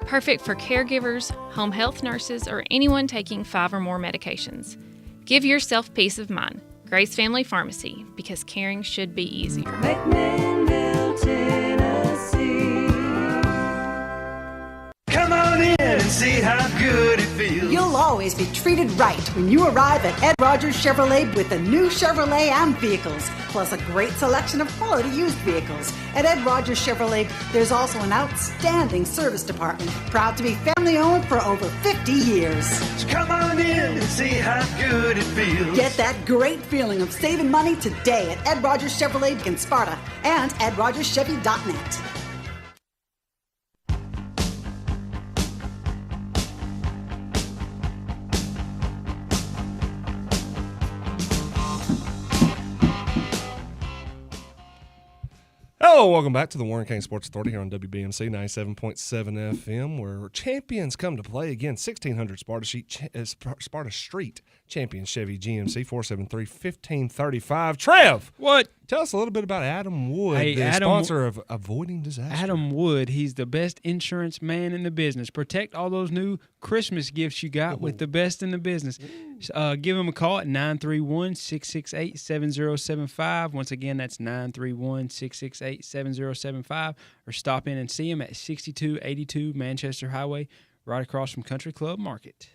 Perfect for caregivers, home health nurses, or anyone taking 5 or more medications. Give yourself peace of mind. Grace Family Pharmacy, because caring should be easier. McMinnville, Tennessee. Come on in and see how good it feels. You'll always be treated right when you arrive at Ed Rogers Chevrolet with the new Chevrolet Am vehicles, plus a great selection of quality used vehicles. At Ed Rogers Chevrolet, there's also an outstanding service department, proud to be family-owned for over 50 years. So come on in and see how good it feels. Get that great feeling of saving money today at Ed Rogers Chevrolet in Sparta and EdRogersChevy.net. Hello, welcome back to the Warren Kane Sports Authority here on WBMC 97.7 FM, where champions come to play again. 1600 Sparta Street, champion Chevy GMC 473-1535. Trev, what? Tell us a little bit about Adam Wood, Hey, the Adam- sponsor of Avoiding Disaster. Adam Wood, he's the best insurance man in the business. Protect all those new Christmas gifts you got with the best in the business. Give him a call at 931-668-7075. Once again, that's 931-668-7075. Or stop in and see him at 6282 Manchester Highway, right across from Country Club Market.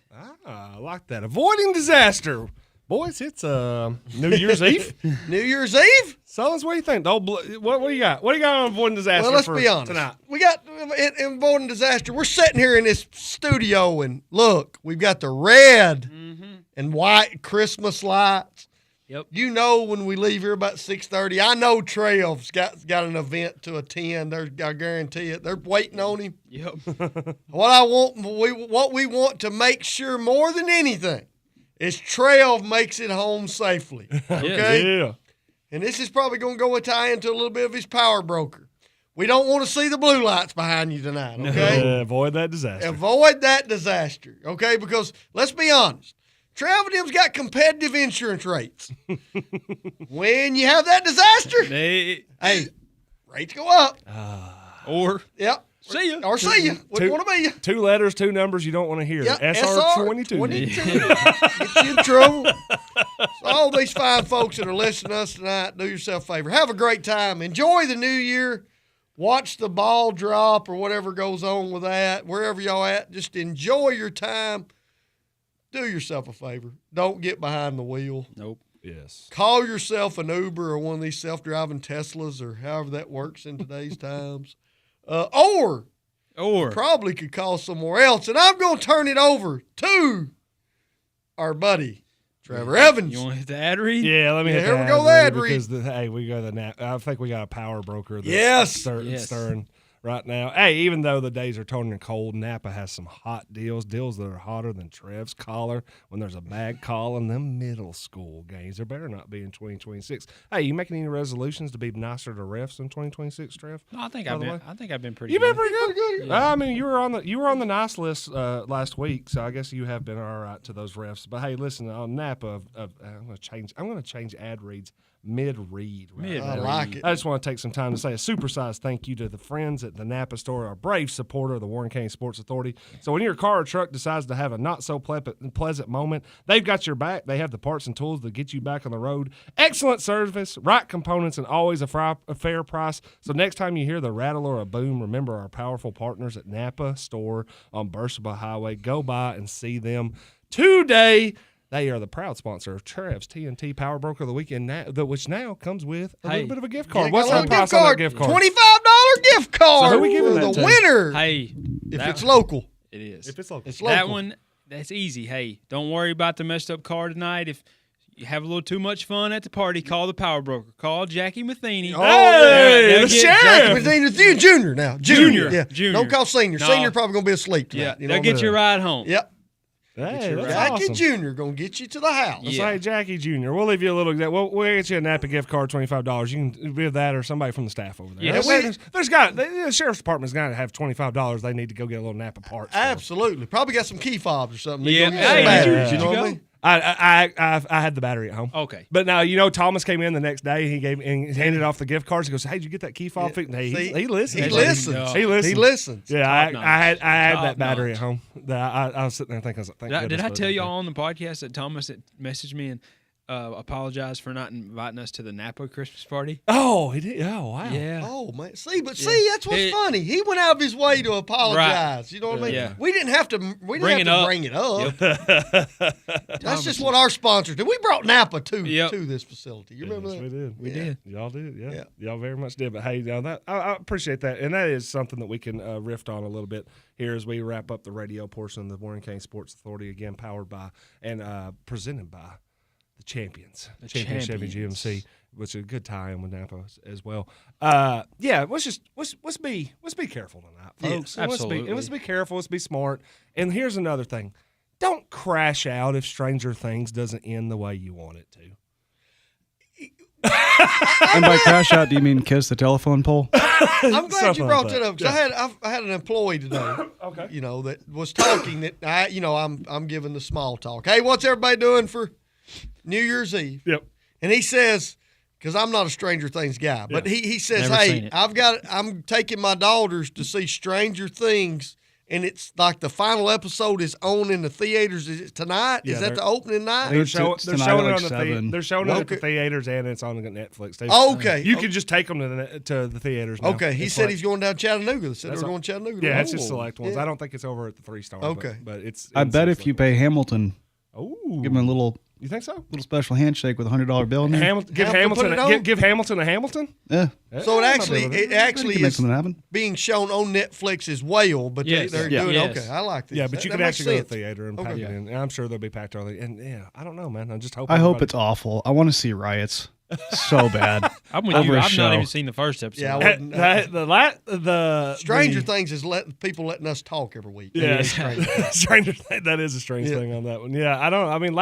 I like that. Avoiding Disaster. Boys, it's New Year's Eve. New Year's Eve? Fellas, what do you think? What do you got? What do you got on Avoiding Disaster Well, let's for be honest. tonight? We got in Avoiding Disaster. We're sitting here in this studio, and look, we've got the red and white Christmas lights. Yep. You know, when we leave here about 6:30, I know Trev's got an event to attend. I guarantee it. They're waiting on him. Yep. What we want to make sure more than anything is Trev makes it home safely. Okay? Yeah. And this is probably going to go tie into a little bit of his power broker. We don't want to see the blue lights behind you tonight, okay? Avoid that disaster. Avoid that disaster, okay? Because let's be honest, Trev and them's got competitive insurance rates. When you have that disaster, hey, rates go up. Yep. See ya. Or see ya. Wouldn't want to be ya. 2 letters, 2 numbers you don't want to hear. Yep, SR22. Get you in trouble. So all these fine folks that are listening to us tonight, do yourself a favor. Have a great time. Enjoy the new year. Watch the ball drop or whatever goes on with that. Wherever y'all at, just enjoy your time. Do yourself a favor. Don't get behind the wheel. Nope. Yes. Call yourself an Uber or one of these self-driving Teslas or however that works in today's times. Or probably could call somewhere else. And I'm going to turn it over to our buddy, Trevor Evans. You want to hit the ad read? Yeah, let me hit here the we go, ad the ad read. Because we go to the I think we got a power broker that's Yes. stirring right now. Hey, even though the days are turning cold, Napa has some hot deals that are hotter than Trev's collar when there's a bad call in them middle school games. There better not be in 2026. Hey, you making any resolutions to be nicer to refs in 2026, Trev? No, I think I've been pretty You've good. been pretty good. Yeah. I mean, you were on the nice list last week, so I guess you have been all right to those refs. But hey, listen, on Napa, I'm going to change ad reads mid-read. Right? I like it. I just want to take some time to say a supersized thank you to the friends at the Napa store, our brave supporter of the Warren County Sports Authority. So when your car or truck decides to have a not-so-pleasant moment, they've got your back. They have the parts and tools to get you back on the road. Excellent service, right components, and always a fair price. So next time you hear the rattle or a boom, remember our powerful partners at Napa store on Bursabaugh Highway. Go by and see them today. They are the proud sponsor of Trev's TNT Power Broker of the Weekend, which now comes with a little bit of a gift card. What's the price on that gift card? $25 gift card. So who we giving for that the to? winner? Hey, if it's local. It is. If it's local. It's local. That one, that's easy. Hey, don't worry about the messed up car tonight. If you have a little too much fun at the party, call the power broker. Call Jackie Matheny. Hey, the sheriff. Jackie Matheny, junior now. Junior. Yeah. Junior. Don't call senior. No. Senior probably going to be asleep tonight. Yeah, You know they'll what I get mean? you a ride home. Yep. Hey, that's Jackie awesome. Jr. going to get you to the house. Let's say Jackie Jr. We'll leave you a little. We'll get you a Napa gift card, $25. You can give that or somebody from the staff over there. Yes. The sheriff's department's got to have $25. They need to go get a little Napa parts. Absolutely. Probably got some key fobs or something. Yeah. Go get Hey, some did batteries, you know what I go? mean? I had the battery at home. Okay. But now, Thomas came in the next day. He handed off the gift cards. He goes, "Hey, did you get that key fob fixed?" Hey, he listens. He listens. He listens. He listens. Yeah, I had Top that battery notch. at home. I was sitting there thinking, thank Did goodness I for tell that. y'all on the podcast that Thomas had messaged me and apologized for not inviting us to the Napa Christmas party? Oh, he did. Oh, wow. Yeah. Oh, man. See, that's what's funny. He went out of his way to apologize. Right. You know what I mean? Yeah. We didn't have to bring it up. That's just what our sponsors did. We brought Napa to this facility. You remember that? We did. We did. Y'all did. Yeah. Y'all very much did. But hey, I appreciate that. And that is something that we can riff on a little bit here as we wrap up the radio portion of the Warren County Sports Authority, again powered by and presented by the Champions, Champion Chevy GMC, which is a good tie-in with Napa as well. Let's be careful tonight, folks. Yes, absolutely. Let's be careful. Let's be smart. And here's another thing: don't crash out if Stranger Things doesn't end the way you want it to. And by crash out, do you mean kiss the telephone pole? I'm glad you brought that up because Yeah. I had an employee today. Okay. That was talking that I'm giving the small talk. Hey, what's everybody doing for New Year's Eve? Yep. And he says, because I'm not a Stranger Things guy, but he says, Never seen hey, it. I'm taking my daughters to see Stranger Things, and it's like the final episode is on in the theaters. Is it tonight? Yeah, Is that the opening night? They're It's showing tonight it at, like, on the 7. they're showing it at the Okay. theaters, and it's on Netflix too. Okay. You can just take them to the theaters now. Okay, he It's said like- he's going down Chattanooga. They said That's they're all- going to Chattanooga. Yeah, it's just Oh, select ones. yeah. I don't think it's over at the 3-star. Okay. but it's. I bet if you pay Hamilton, Oh, give him a little you think so? special handshake with a $100 bill in there. Give Hamilton put it on? give Hamilton a Hamilton. Yeah. So it Yeah, actually I'm not doing it Make is something happen. being shown on Netflix as well, but Yes. they're Yeah. doing Yes. okay. I like this. Yeah, but That- you that can makes actually go to sense. the theater and pack Okay. it in. And I'm sure they'll be packed early. And yeah, I don't know, man. I just hope. I hope everybody- it's awful. I want to see riots so bad. I'm with Over you. a I've show. not even seen the first episode. Yeah, I Hey, wouldn't- the Stranger Things is letting us talk every week. Yeah, Stranger that is a strange thing on that one. Yeah, I don't. I mean,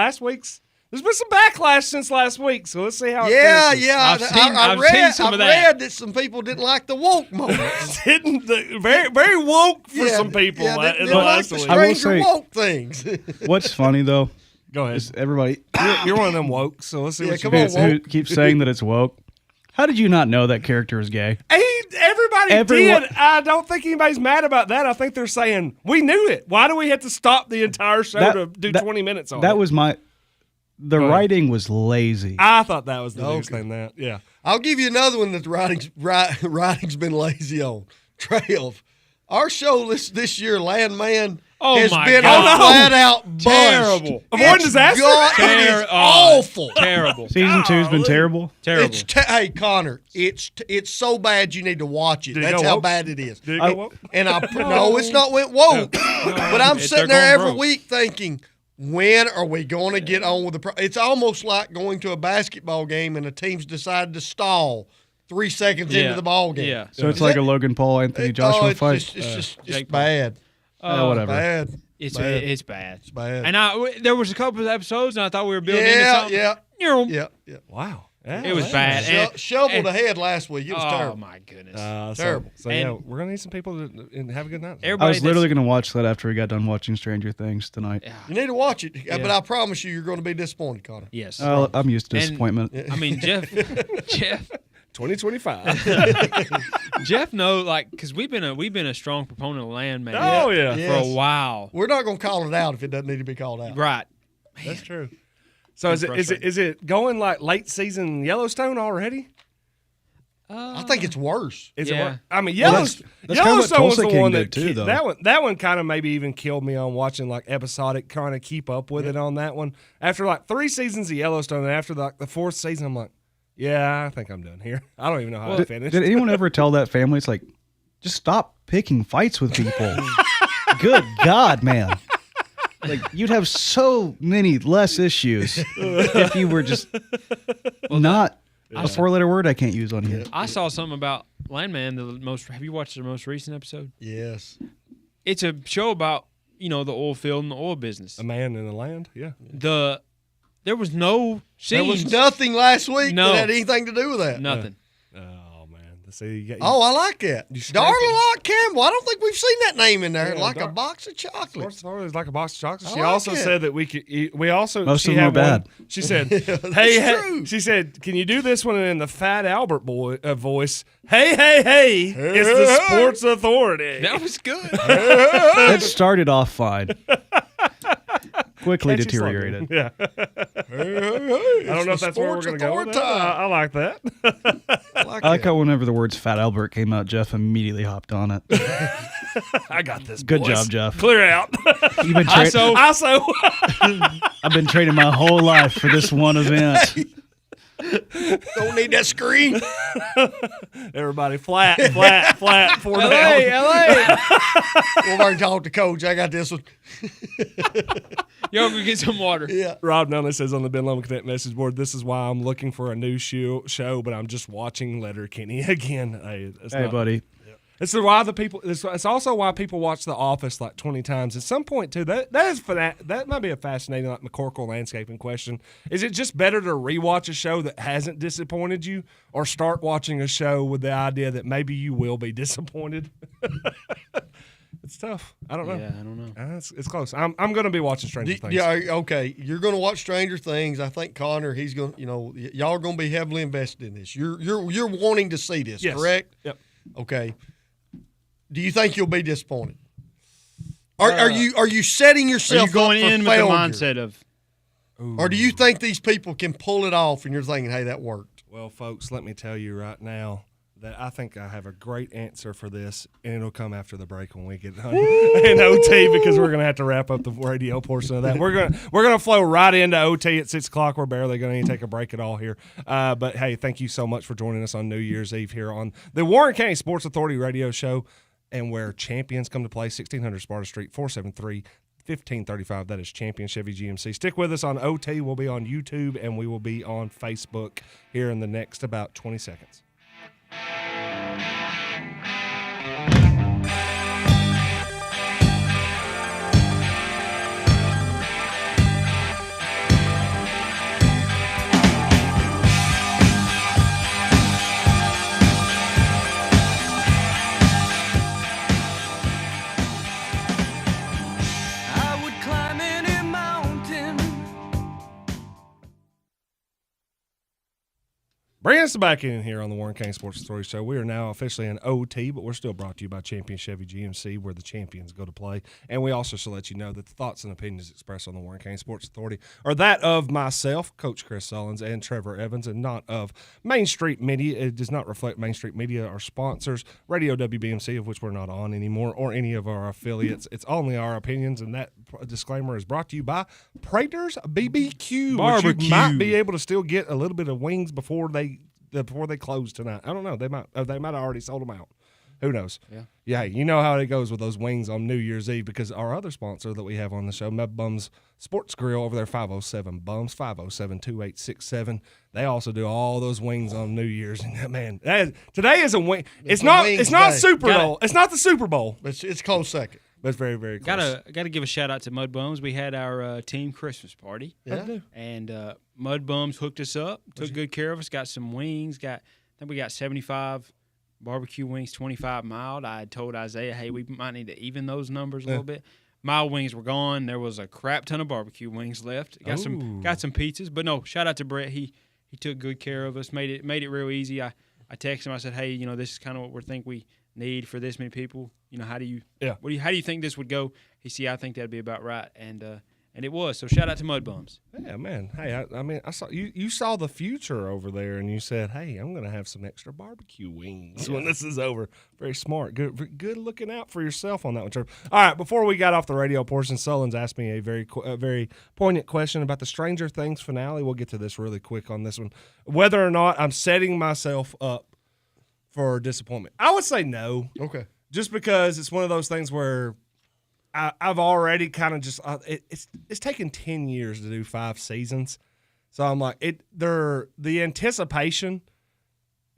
there's been some backlash since last week, so let's see how. Yeah, it yeah. I've read, seen some I of that. read that some people didn't like the woke moment. very very woke for Yeah, some people. Yeah, they in didn't the like last the week. I will stranger say- woke things. What's funny though Go ahead. is everybody You're one of them woke, so let's see Yeah, what you come on, got. who woke. keeps saying that it's woke. How did you not know that character is gay? Everybody Everyone- did. I don't think anybody's mad about that. I think they're saying we knew it. Why do we have to stop the entire show to do 20 minutes on it? That was the Go ahead. writing was lazy. I thought that was the biggest Okay. thing. That yeah. I'll give you another one that the writing's been lazy on. Trev. Our show this year, Landman, Oh has my been God. a flat out bust. Terrible. Avoiding disaster? It is awful. Terrible. Season 2's been terrible. Terrible. Hey Connor, it's so bad you need to watch it. Did it That's go how woke? bad it is. Did it go woke? And no, it's not went woke. But I'm sitting there every week thinking, when are we going to get on with the? It's almost like going to a basketball game and the team's decided to stall 3 seconds into the ball game. Yeah. So it's like a Logan Paul Anthony Joshua it's fight. just Jake bad. Whatever. Bad. It's bad. it's bad. It's bad. And there was a couple of episodes, and I thought we were building into Yeah, something. yeah, Yeah. yeah. Wow. It was bad. And- Shoveled and- ahead last week. It was oh terrible. my goodness. Terrible. So And- yeah, we're gonna need some people to have a good night. I Everybody was literally going to watch that after we got done watching Stranger Things tonight. You need to watch it, but I promise you, you're going to be disappointed, Connor. Yes. I'm used to And- disappointment. I mean, Jeff 2025. Jeff because we've been a strong proponent of Landman. Oh, yeah. for Yes. a while. We're not going to call it out if it doesn't need to be called out. Right. That's true. So is it going like late season Yellowstone already? I think it's worse. Is Yeah. it? I mean, Well, that's kinda what Yellowstone was Tulsa the King one did that too, though. that one kind of maybe even killed me on watching like episodic, trying to keep up with it on that one. After like 3 seasons of Yellowstone, and after like the 4th season, I'm like, yeah, I think I'm done here. I don't even know how I finished. Did anyone ever tell that family, it's like, just stop picking fights with people? Good God, man. Like, you'd have so many less issues if you were just not a 4-letter word I can't use on here. I saw something about Landman. Have you watched the most recent episode? Yes. It's a show about the oil field and the oil business. A man in the land. Yeah. There was no There scenes. was nothing last week No. that had anything to do with that. Nothing. Oh man. See, you got, Oh, I like that. Darla Campbell. I don't think we've seen that name in there. Yeah, like a box of chocolates. It's like a box of chocolates. I She like also it. said that we could eat. We also Most she of them had are bad. one- She said, That's "Hey, true. she said, can you do this one in the Fat Albert voice? Hey, it's the Sports Authority." That was good. It started off fine. Quickly Catchy slogan. deteriorated. Yeah. I don't know if that's where we're going to go with that. I like that. I like how whenever the words Fat Albert came out, Jeff immediately hopped on it. I got this. Good boys. job, Jeff. Clear out. You've been Also, I've been training my whole life for this one event. Don't need that screen. everybody flat, 4 down. LA. Go over and talk to Coach. I got this one. Y'all go get some water. Yeah. Rob Nunley says on the Ben Loma Connect message board, "This is why I'm looking for a new show, but I'm just watching Letterkenny again." Hey, Buddy. It's why the people. It's also why people watch The Office like 20 times. At some point too, that might be a fascinating like McCorkle landscaping question. Is it just better to rewatch a show that hasn't disappointed you, or start watching a show with the idea that maybe you will be disappointed? It's tough. I don't know. Yeah, I don't know. It's close. I'm going to be watching Stranger Things. Yeah, okay. You're going to watch Stranger Things. I think Connor, he's going to, y'all are going to be heavily invested in this. You're wanting to see this, Yes. correct? Yep. Okay. Do you think you'll be disappointed? Are you setting yourself Are you going up for in failure? with the mindset of, or do you think these people can pull it off and you're thinking, hey, that worked? Well, folks, let me tell you right now that I think I have a great answer for this, and it'll come after the break when we get done in OT, because we're going to have to wrap up the radio portion of that. We're gonna flow right into OT at 6 o'clock. We're barely going to take a break at all here. But, hey, thank you so much for joining us on New Year's Eve here on the Warren County Sports Authority radio show, and where champions come to play, 1600 Sparta Street, 473-1535. That is Champion Chevy GMC. Stick with us on OT. We'll be on YouTube, and we will be on Facebook here in the next about 20 seconds. I would climb any mountain. Bring us back in here on the Warren County Sports Authority Show. We are now officially in OT, but we're still brought to you by Champion Chevy GMC, where the champions go to play. And we also should let you know that the thoughts and opinions expressed on the Warren County Sports Authority are that of myself, Coach Chris Sullins, and Trevor Evans, and not of Main Street Media. It does not reflect Main Street Media, our sponsors, Radio WBMC, of which we're not on anymore, or any of our affiliates. It's only our opinions, and that disclaimer is brought to you by Prater's BBQ, Barbecue. which you might be able to still get a little bit of wings before they close tonight. I don't know. They might have already sold them out. Who knows? Yeah. You know how it goes with those wings on New Year's Eve, because our other sponsor that we have on the show, Mud Bums Sports Grill over there, 507 Bums, 507-2867. They also do all those wings on New Year's. And man, today is a wing. It's not Super Bowl. It's not the Super Bowl. It's close second. But it's very, very close. Gotta give a shout out to Mud Bums. We had our team Christmas party. Yeah. And Mud Bums hooked us up, took good care of us, got some wings, I think we got 75 barbecue wings, 25 mild. I had told Isaiah, hey, we might need to even those numbers a little bit. Mild wings were gone. There was a crap ton of barbecue wings left. Got some pizzas. But no, shout out to Brett. He took good care of us, made it real easy. I texted him, I said, hey, this is kind of what we need for this many people. How do you think this would go? He said, I think that'd be about right. And it was. So shout out to Mud Bums. Yeah, man. Hey, I mean, I saw you saw the future over there, and you said, "Hey, I'm going to have some extra barbecue wings when this is over." Very smart. Good looking out for yourself on that one, Trevor. All right, before we got off the radio portion, Sullins asked me a very poignant question about the Stranger Things finale. We'll get to this really quick on this one. Whether or not I'm setting myself up for disappointment, I would say no. Okay. Just because it's one of those things where I've already kind of just it's taken 10 years to do 5 seasons, so I'm like the anticipation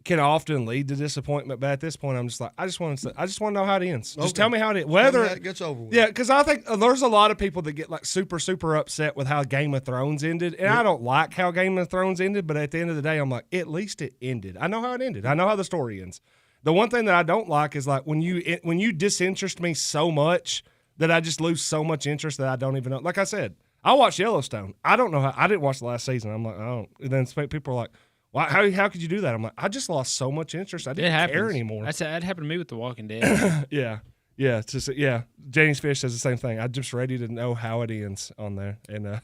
can often lead to disappointment. But at this point, I'm just like I just want to know how it ends. Just tell me how it ends. Whether it gets over with. Yeah, because I think there's a lot of people that get like super upset with how Game of Thrones ended, and I don't like how Game of Thrones ended. But at the end of the day, I'm like, at least it ended. I know how it ended. I know how the story ends. The one thing that I don't like is like when you disinterest me so much that I just lose so much interest that I don't even know. Like I said, I watched Yellowstone. I don't know how. I didn't watch the last season. I'm like, I don't. And then people are like, "Why? How could you do that?" I'm like, I just lost so much interest. I didn't care anymore. That happened to me with The Walking Dead. Yeah. James Fish says the same thing. I'm just ready to know how it ends on there. And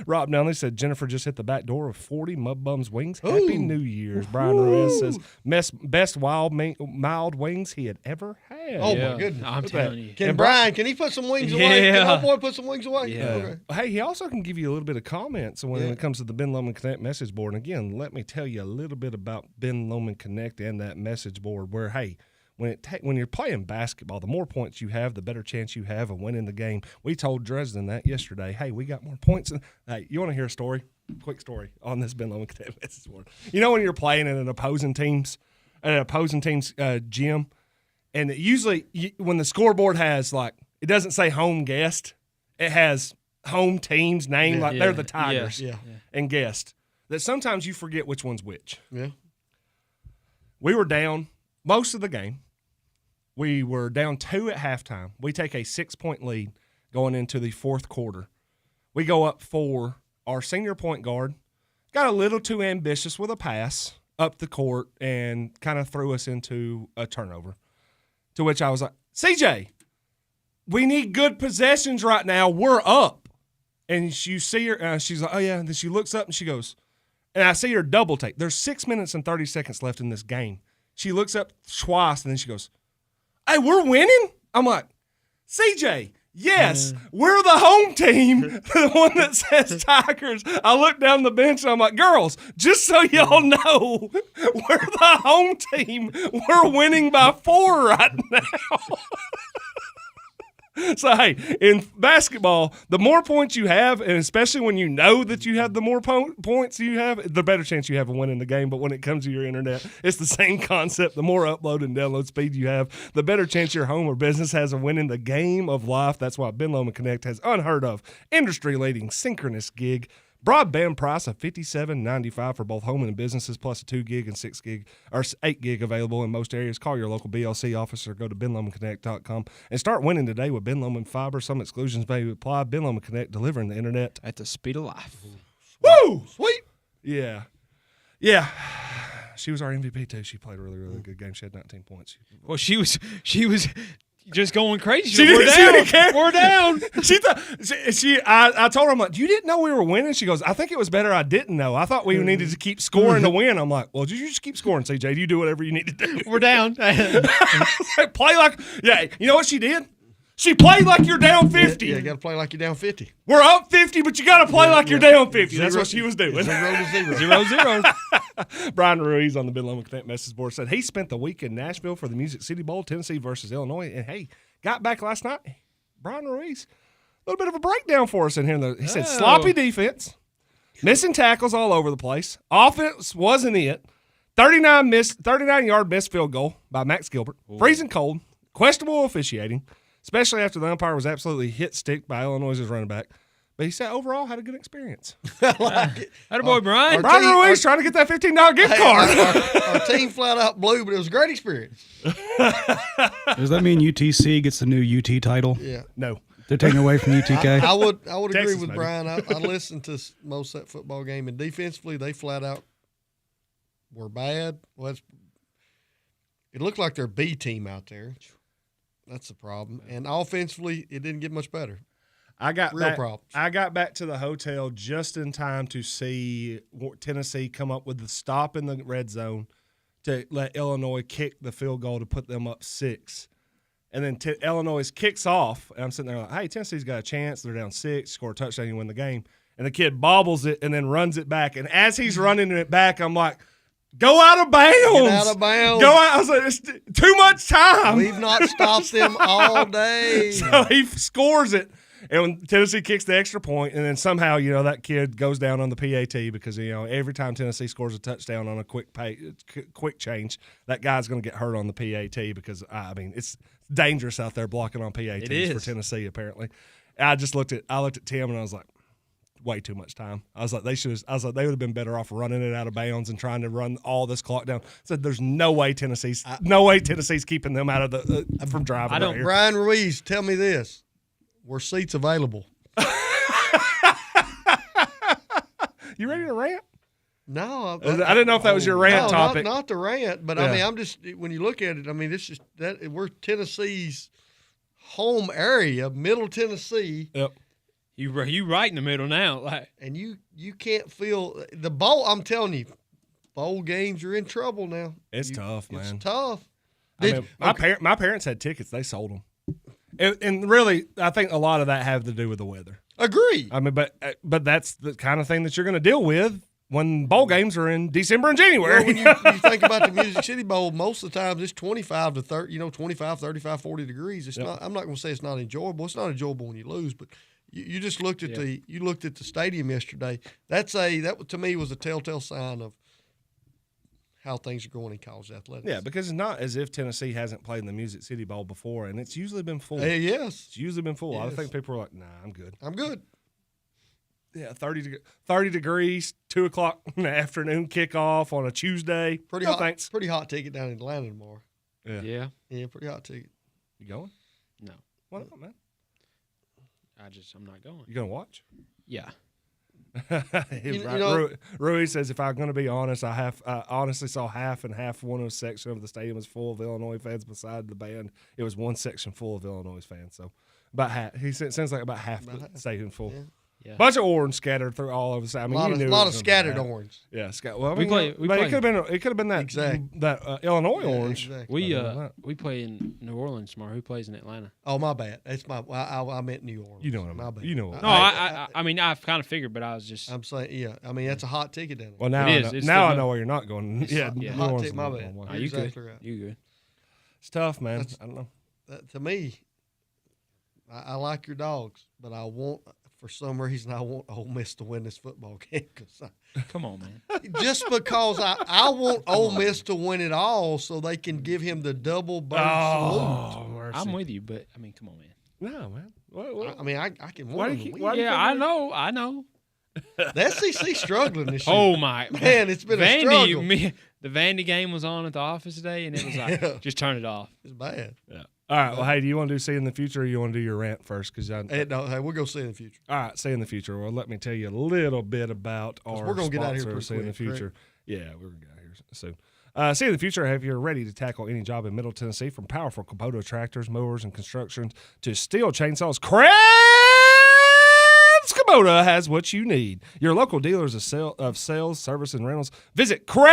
Rob Nunley said Jennifer just hit the back door of 40 Mud Bums wings. Happy New Year's. Brian Ruiz says best mild wings he had ever had. Oh my goodness! I'm telling you. Can he put some wings away? Can old boy put some wings away? Yeah. Okay. Hey, he also can give you a little bit of comments when it comes to the Ben Lomond Connect message board. And again, let me tell you a little bit about Ben Lomond Connect and that message board where, hey, when you're playing basketball, the more points you have, the better chance you have of winning the game. We told Dresden that yesterday. Hey, we got more points. Hey, you want to hear a story? Quick story on this Ben Lomond Connect message board. You know when you're playing in an opposing team's gym, and usually when the scoreboard has it doesn't say home guest, it has home team's name, they're the Tigers and guest. That sometimes you forget which one's which. Yeah. We were down most of the game. We were down 2 at halftime. We take a 6-point lead going into the fourth quarter. We go up 4. Our senior point guard got a little too ambitious with a pass up the court and kind of threw us into a turnover. To which I was like, CJ, we need good possessions right now. We're up. And you see her, she's like, oh, yeah. And then she looks up and she goes, and I see her double take. There's 6 minutes and 30 seconds left in this game. She looks up twice and then she goes, hey, we're winning? I'm like, CJ, yes, we're the home team, the one that says Tigers. I look down the bench and I'm like, girls, just so y'all know, we're the home team. We're winning by 4 right now. So, hey, in basketball, the more points you have, and especially when you know that you have the more points you have, the better chance you have of winning the game. But when it comes to your internet, it's the same concept. The more upload and download speed you have, the better chance your home or business has of winning the game of life. That's why Ben Lomond Connect has unheard of, industry-leading synchronous gig broadband price of $57.95 for both home and businesses, plus a 2 gig and 6 gig or 8 gig available in most areas. Call your local BLC office or go to benlomandconnect.com and start winning today with Ben Lomond Fiber. Some exclusions may apply. Ben Lomond Connect, delivering the internet at the speed of life. Woo! Sweet. Yeah. Yeah. She was our MVP too. She played a really, really good game. She had 19 points. Well, she was just going crazy. She We're didn't care. We're down. I told her, I'm like, you didn't know we were winning? She goes, I think it was better I didn't know. I thought we needed to keep scoring to win. I'm like, well, you just keep scoring, CJ. You do whatever you need to do. We're down. Play like, yeah. You know what she did? She played like you're down 50. Yeah, you got to play like you're down 50. We're up 50, but you got to play like you're down 50. That's what she was doing. 0-0. 0-0. Brian Ruiz on the Ben Lomond Connect message board said he spent the week in Nashville for the Music City Bowl, Tennessee versus Illinois, and hey, got back last night. Brian Ruiz, a little bit of a breakdown for us in here. He said sloppy defense, missing tackles all over the place. Offense wasn't it. 39-yard missed field goal by Max Gilbert. Freezing cold, questionable officiating, especially after the umpire was absolutely hit stick by Illinois' running back. But he said overall had a good experience. Attaboy, Brian. Brian Ruiz trying to get that $15 gift card. Our team flat out blew, but it was a great experience. Does that mean UTC gets the new UT title? Yeah. No. They're taking away from UTK? I would agree Texas, with maybe. Brian. I listened to most of that football game, and defensively, they flat out were bad. Well, it looked like their B team out there. That's the problem. And offensively, it didn't get much better. I got back to the hotel just in time to see Tennessee come up with the stop in the red zone to let Illinois kick the field goal to put them up 6. And then Illinois kicks off, and I'm sitting there like, hey, Tennessee's got a chance. They're down 6, score a touchdown, you win the game. And the kid bobbles it and then runs it back. And as he's running it back, I'm like, go out of bounds. Get out of bounds. Go out. I was like, it's too much time. We've not stopped them all day. So he scores it. And when Tennessee kicks the extra point, and then somehow, that kid goes down on the PAT because, every time Tennessee scores a touchdown on a quick change, that guy's going to get hurt on the PAT because, it's dangerous out there blocking on PATs for Tennessee, apparently. I looked at Tim, and I was like, way too much time. I was like, they would have been better off running it out of bounds and trying to run all this clock down. I said, there's no way Tennessee's keeping them out of the from driving. Right here. Brian Ruiz, tell me this. Were seats available? You ready to rant? No. I didn't know if that was your rant topic. Not the rant, but yeah. I'm just, when you look at it, it's just that we're Tennessee's home area, Middle Tennessee. Yep. You right in the middle now. And you can't feel the bowl. I'm telling you, bowl games are in trouble now. It's tough, man. It's tough. My parents had tickets. They sold them. And really, I think a lot of that have to do with the weather. Agree. But that's the kind of thing that you're going to deal with when bowl games are in December and January. Well, when you think about the Music City Bowl, most of the time it's 25 to 30, 25, 35, 40 degrees. It's not. I'm not going to say it's not enjoyable. It's not enjoyable when you lose, but you just looked at the stadium yesterday. That to me was a telltale sign of how things are going in college athletics. Yeah, because it's not as if Tennessee hasn't played in the Music City Bowl before, and it's usually been full. Yes. It's usually been full. Yes. I think people are like, nah, I'm good. I'm good. Yeah, 30 degrees, 2 o'clock in the afternoon kickoff on a Tuesday. Pretty hot. Thanks. Pretty hot ticket down in Atlanta tomorrow. Yeah. Yeah, pretty hot ticket. You going? No. Why not, man? I'm not going. You gonna watch? Yeah. Rui says, if I'm going to be honest, I honestly saw half and half. One section of the stadium was full of Illinois fans. Beside the band, it was one section full of Illinois fans. So about half. He said, sounds like about half the stadium full. Yeah. Bunch of orange scattered through all over. I mean, a lot of scattered orange. Yeah, well, We play- it could have been that that Illinois orange. Exactly. We play in New Orleans tomorrow. Who plays in Atlanta? Oh, my bad. It's I meant New Orleans. You know what I mean. My bad. You know what No, I mean I've kind of figured, but I was just. I'm saying, yeah. I mean, that's a hot ticket down there. Well, now It is. I know, It's now the- I know where you're not going. Yeah, hot New ticket, Orleans my is bad. the one. Oh, you exactly good? right. You good? It's tough, man. I don't know. To me, I like your dogs, but for some reason, I want Ole Miss to win this football game. Come on, man. Just because I want Ole Miss to win it all so they can give him the double bird salute. Mercy. I'm with you, but I mean, come on, man. No, man. What? I mean, I can Why win. do you keep- win. Yeah, I know. The SEC struggling this year. Oh my man, it's been a struggle. The Vandy game was on at the office today, and it was like, Yeah. just turn it off. It's bad. Yeah. All right. Well, hey, do you want to do see in the future, or you want to do your rant first? Because Hey, we'll go see in the future. All right, see in the future. Well, let me tell you a little bit about our we're gonna get out of here sponsor, pretty See in the quick, future. Yeah, we're gonna get out of here soon. See in the future, if you're ready to tackle any job in Middle Tennessee, from powerful Kubota tractors, mowers, and construction to steel chainsaws, Krebs Kubota has what you need. Your local dealers of sales, service, and rentals. Visit Krebs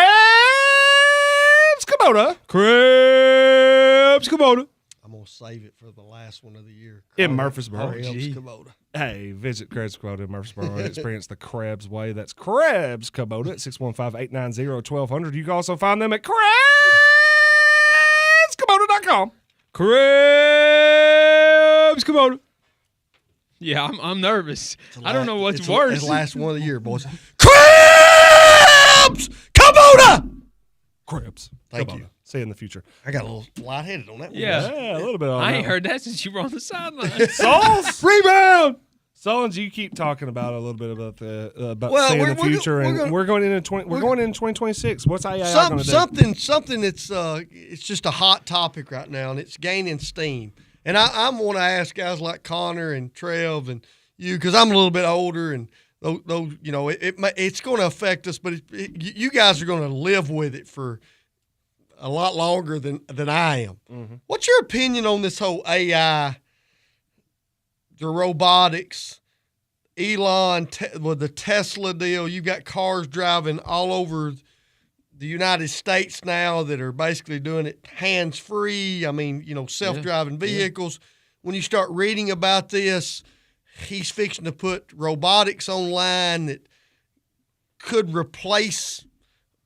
Kubota. Krebs Kubota. I'm going to save it for the last one of the year. In Murfreesboro. Krebs Kubota. Hey, visit Krebs Kubota in Murfreesboro and experience the Krebs way. That's Krebs Kubota at 615-890-1200. You can also find them at KrebsKubota.com. Krebs Kubota. Yeah, I'm nervous. I don't know what's worse. It's the last one of the year, boys. Krebs Kubota. Krebs. Thank Kubota. you. See you in the future. I got a little lightheaded on that one. Yeah. A little bit on I that ain't one. heard that since you were on the sideline. Souls rebound. Souls, you keep talking about a little bit about the Well, seeing we're- the we're future, go- and we're we're going into 2026. What's AI going to do? Something that's it's just a hot topic right now, and it's gaining steam. And I want to ask guys like Connor and Trev and you, because I'm a little bit older, and those it's going to affect us, but you guys are going to live with it for a lot longer than I am. Mm-hmm. What's your opinion on this whole AI, the robotics, Elon with the Tesla deal? You got cars driving all over the United States now that are basically doing it hands-free. I mean, self-driving vehicles. When you start reading about this, he's fixing to put robotics online that could replace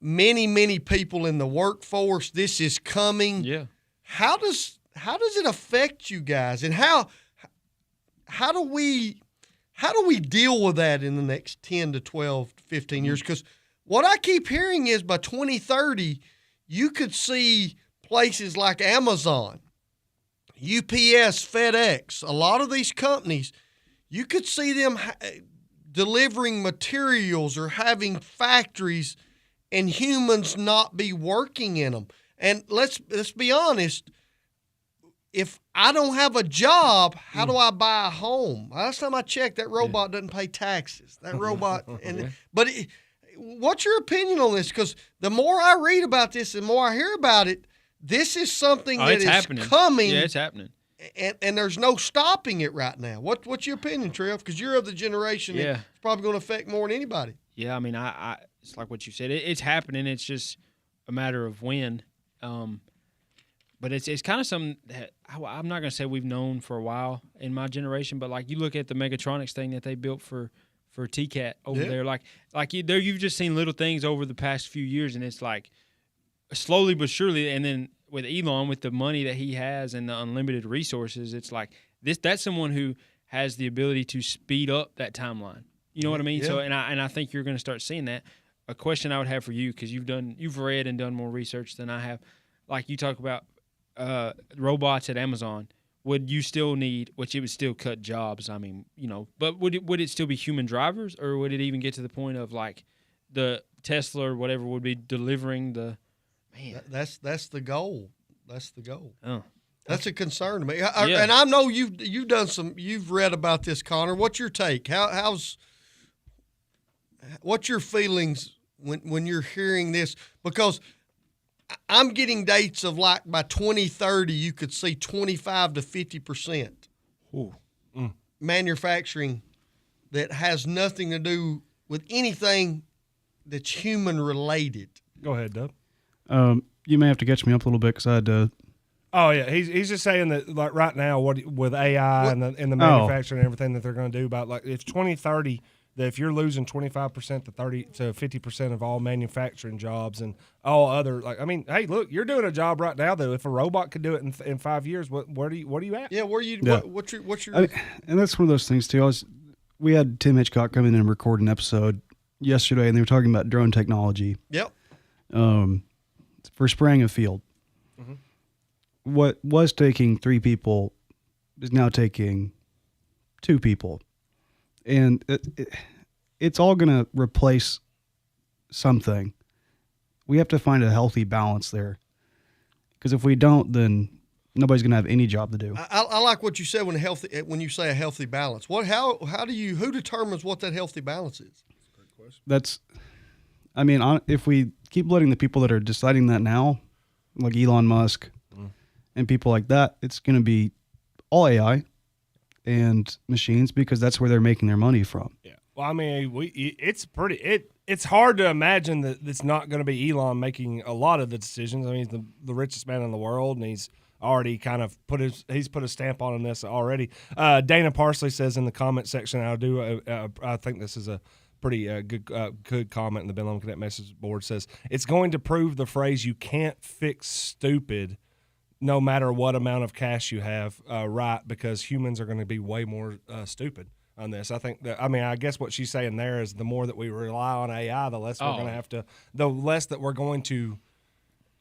many, many people in the workforce. This is coming. Yeah. How does it affect you guys, and how do we deal with that in the next 10 to 12, 15 years? Because what I keep hearing is by 2030, you could see places like Amazon, UPS, FedEx, a lot of these companies, you could see them delivering materials or having factories and humans not be working in them. And let's be honest, if I don't have a job, how do I buy a home? Last time I checked, that robot doesn't pay taxes. That robot, what's your opinion on this? Because the more I read about this, the more I hear about it, this is something that is happening. coming. Yeah, it's happening. And there's no stopping it right now. What's your opinion, Trev? Because you're of the generation that it's probably going to affect more than anybody. Yeah, I mean, I it's like what you said. It's happening. It's just a matter of when. But it's kind of something that I'm not going to say we've known for a while in my generation, but like you look at the Megatronics thing that they built for TCAT over there, you've just seen little things over the past few years, and it's like slowly but surely. And then with Elon, with the money that he has and the unlimited resources, it's like that's someone who has the ability to speed up that timeline. You know what I mean? Yeah. So, and I think you're going to start seeing that. A question I would have for you, because you've read and done more research than I have. Like you talk about robots at Amazon. Would you still need, which it would still cut jobs? I mean, but would it still be human drivers, or would it even get to the point of like the Tesla or whatever would be delivering the? Man, that's the goal. that's the goal. Oh. That's a concern to me. Yeah. And I know you've read about this, Connor. What's your take? What's your feelings when you're hearing this? Because I'm getting dates of like by 2030, you could see 25 to 50% manufacturing that has nothing to do with anything that's human related. Go ahead, Dub. You may have to catch me up a little bit because I had to. Oh yeah, he's just saying that like right now, with AI and the manufacturing and everything that they're going to do about like if 2030, that if you're losing 25% to 30 to 50% of all manufacturing jobs and all other hey, look, you're doing a job right now though. If a robot could do it in 5 years, what are you at? Yeah, what's your and that's one of those things too. We had Tim Hitchcock come in and record an episode yesterday, and they were talking about drone technology. Yep. For spraying a field. Mm-hmm. What was taking 3 people is now taking 2 people. And it's all going to replace something. We have to find a healthy balance there. Because if we don't, then nobody's going to have any job to do. I like what you said when you say a healthy balance. Who determines what that healthy balance is? If we keep letting the people that are deciding that now, like Elon Musk and people like that, it's going to be all AI and machines because that's where they're making their money from. Yeah. Well, it's hard to imagine that it's not going to be Elon making a lot of the decisions. I mean, he's the richest man in the world, and he's already kind of put a stamp on this already. Dana Parsley says in the comment section, I think this is a pretty good comment in the Ben Lomond Cadet message board, says it's going to prove the phrase "you can't fix stupid" no matter what amount of cash you have, right? Because humans are going to be way more stupid on this. I think that, I guess what she's saying there is the more that we rely on AI, the less we're going to have to, the less that we're going to,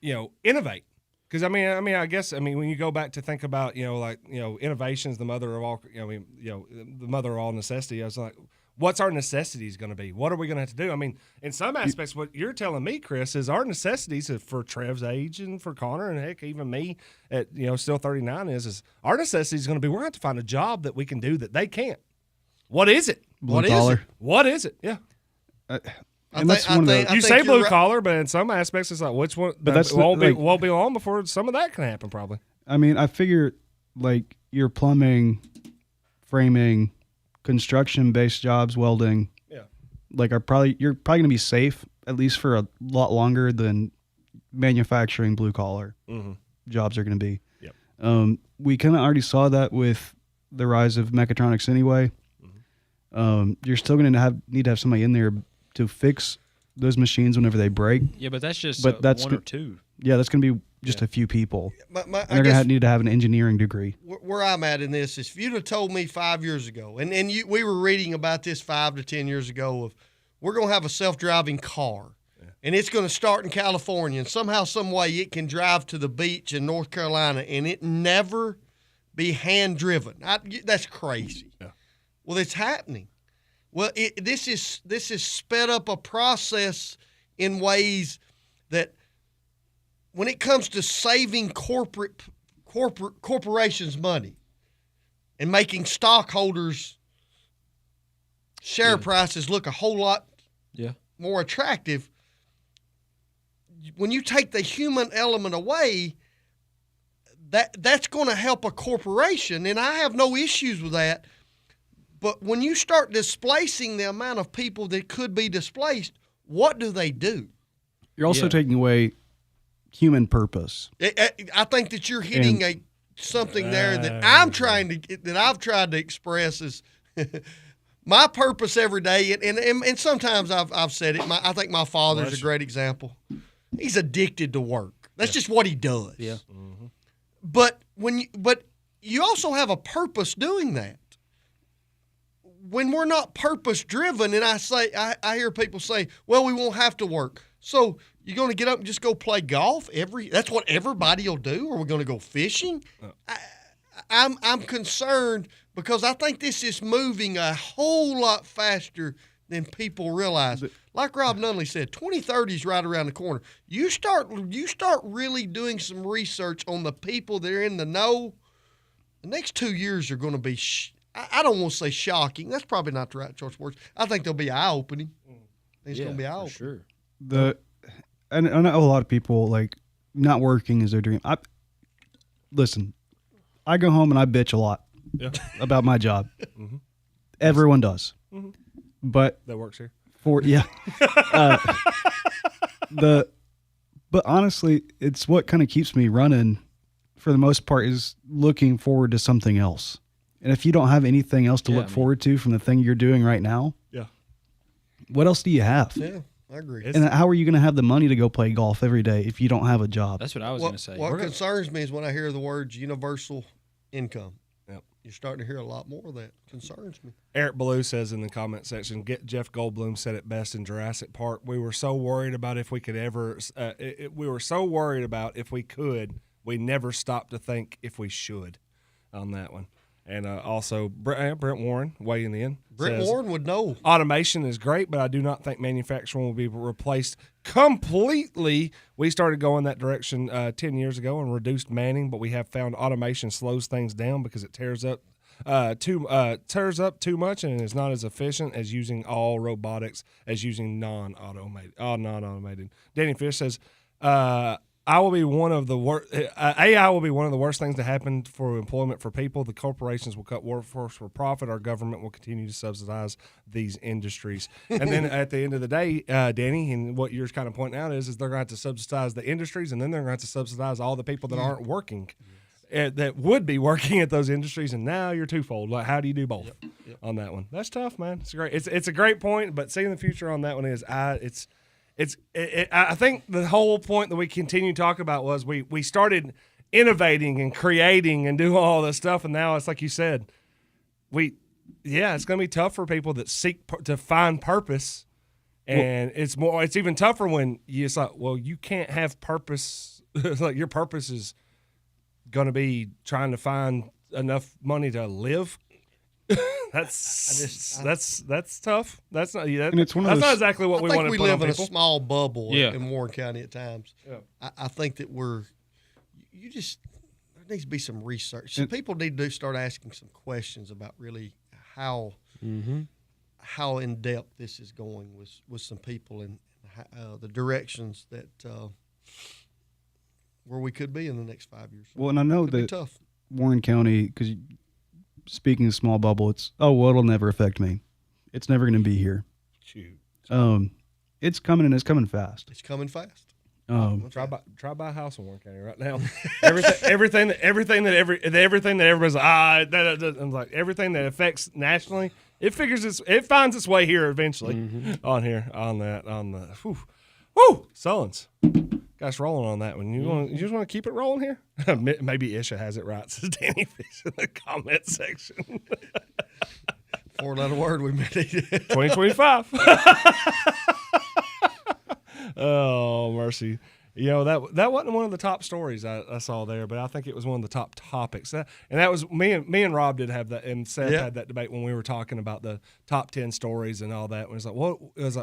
innovate. Because I guess when you go back to think about innovation's the mother of all, the mother of all necessity. I was like, what's our necessities going to be? What are we going to have to do? I mean, in some aspects, what you're telling me, Chris, is our necessities for Trev's age and for Connor and heck, even me at still 39 is our necessities going to be we're going to have to find a job that we can do that they can't. What is it? Blue collar. What is it? Yeah. You say blue collar, but in some aspects, it's like which one? But it won't be long before some of that can happen, probably. I figure like your plumbing, framing, construction-based jobs, welding, you're probably going to be safe at least for a lot longer than manufacturing blue collar jobs are going to be. Yep. We kind of already saw that with the rise of mechatronics anyway. You're still going to need to have somebody in there to fix those machines whenever they break. Yeah, but that's just that's one or two. Yeah, that's going to be just a few people. They're going to need to have an engineering degree. Where I'm at in this is, if you'd have told me 5 years ago, we were reading about this 5 to 10 years ago, of we're going to have a self-driving car, and it's going to start in California, and somehow, some way, it can drive to the beach in North Carolina, and it never be hand-driven. That's crazy. Yeah. Well, it's happening. Well, this is sped up a process in ways that, when it comes to saving corporations money and making stockholders' share prices look a whole lot more attractive, when you take the human element away, that's going to help a corporation, and I have no issues with that. But when you start displacing the amount of people that could be displaced, what do they do? You're also taking away human purpose. I think that you're hitting something there that I've tried to express is my purpose every day. And sometimes I've said it. I think my father's a great example. He's addicted to work. That's just what he does. Yeah. Mm-hmm. But you also have a purpose doing that. When we're not purpose driven, and I hear people say, well, we won't have to work. So you're going to get up and just go play golf? That's what everybody will do? Or we're going to go fishing? I'm concerned because I think this is moving a whole lot faster than people realize. like Rob Nunley said, 2030 is right around the corner. You start really doing some research on the people that are in the know. The next 2 years are going to be, I don't want to say shocking. That's probably not the right choice of words. I think they'll be eye-opening. It's going to be eye-opening. Sure. And I know a lot of people, like, not working is their dream. Listen, I go home and I bitch a lot about my job. Mm-hmm. Everyone does. Mm-hmm. But that works here. But honestly, it's what kind of keeps me running for the most part is looking forward to something else. And if you don't have anything else to look forward to from the thing you're doing right now, what else do you have? Yeah, I agree. And how are you going to have the money to go play golf every day if you don't have a job? That's what I was going to say. What concerns me is when I hear the words universal income. Yep. You're starting to hear a lot more of that. Concerns me. Eric Ballou says in the comment section, Jeff Goldblum said it best in Jurassic Park. We were so worried about if we could ever we were so worried about if we could, we never stopped to think if we should on that one. And also, Brent Warren weighing in. Brent Warren would know. Automation is great, but I do not think manufacturing will be replaced completely. We started going that direction 10 years ago and reduced manning, but we have found automation slows things down because it tears up too much and is not as efficient as using all robotics as using non-automated. Danny Fish says, AI will be one of the worst things to happen for employment for people. The corporations will cut workforce for profit. Our government will continue to subsidize these industries. And then at the end of the day, Danny, and what you're kind of pointing out is they're going to have to subsidize the industries, and then they're going to have to subsidize all the people that aren't working, that would be working at those industries. And now you're twofold. Like, how do you do both on that one? That's tough, man. It's great. It's a great point, but seeing the future on that one is I think the whole point that we continue to talk about was we started innovating and creating and doing all this stuff, and now it's like you said, it's going to be tough for people that seek to find purpose, and it's even tougher when it's like, well, you can't have purpose. Like your purpose is going to be trying to find enough money to live. That's tough. That's not. And it's one of that's not exactly what we want to put on people. We live in a small bubble in Warren County at times. Yeah. I think that there needs to be some research. Some people need to start asking some questions about really how in depth this is going with some people and the directions that where we could be in the next 5 years. Well, and I know that Warren County, because speaking of small bubble, it'll never affect me. It's never going to be here. Shoot. It's coming and it's coming fast. It's coming fast. Try buy a house in Warren County right now. everything that everybody's I'm like everything that affects nationally, it finds its way here eventually. On the Sullins. Guys, rolling on that one. You just want to keep it rolling here? Maybe Isha has it right, says Danny Fish in the comment section. 4-letter word we made it. 2025. Oh, mercy. That wasn't one of the top stories I saw there, but I think it was one of the top topics. And that was me and Rob did have that, and Seth had that debate when we were talking about the top 10 stories and all that. It was like,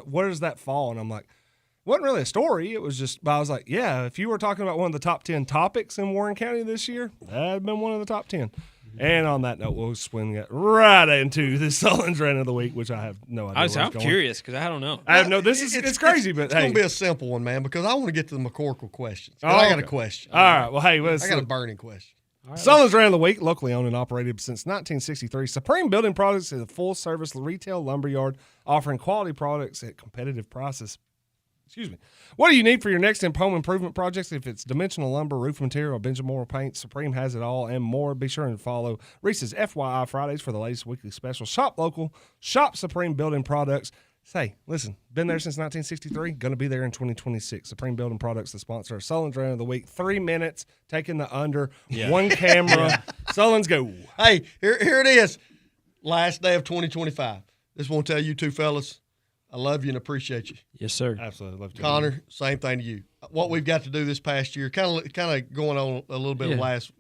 where does that fall? And I'm like, it wasn't really a story. It was just, I was like, yeah, if you were talking about one of the top 10 topics in Warren County this year, that had been one of the top 10. And on that note, we'll swing right into the Sullins Rant of the Week, which I have no idea. I'm curious because I don't know. I have no. It's crazy, but it's going to be a simple one, man, because I want to get to the McCorkle questions. I got a question. All right. Well, hey, I got a burning question. Sullins Rant of the Week, locally owned and operated since 1963. Supreme Building Products is a full-service retail lumberyard offering quality products at competitive prices. Excuse me. What do you need for your next home improvement projects? If it's dimensional lumber, roof material, Benjamin paint, Supreme has it all and more. Be sure and follow Reese's FYI Fridays for the latest weekly special. Shop local. Shop Supreme Building Products. Say, listen, been there since 1963. Going to be there in 2026. Supreme Building Products, the sponsor of Sullins Rant of the Week. 3 minutes, taking the under, one camera. Sullins, go. Hey, here it is. Last day of 2025. Just want to tell you two fellas, I love you and appreciate you. Yes, sir. Absolutely. Love you. Connor, same thing to you. What we've got to do this past year, kind of going on a little bit of last.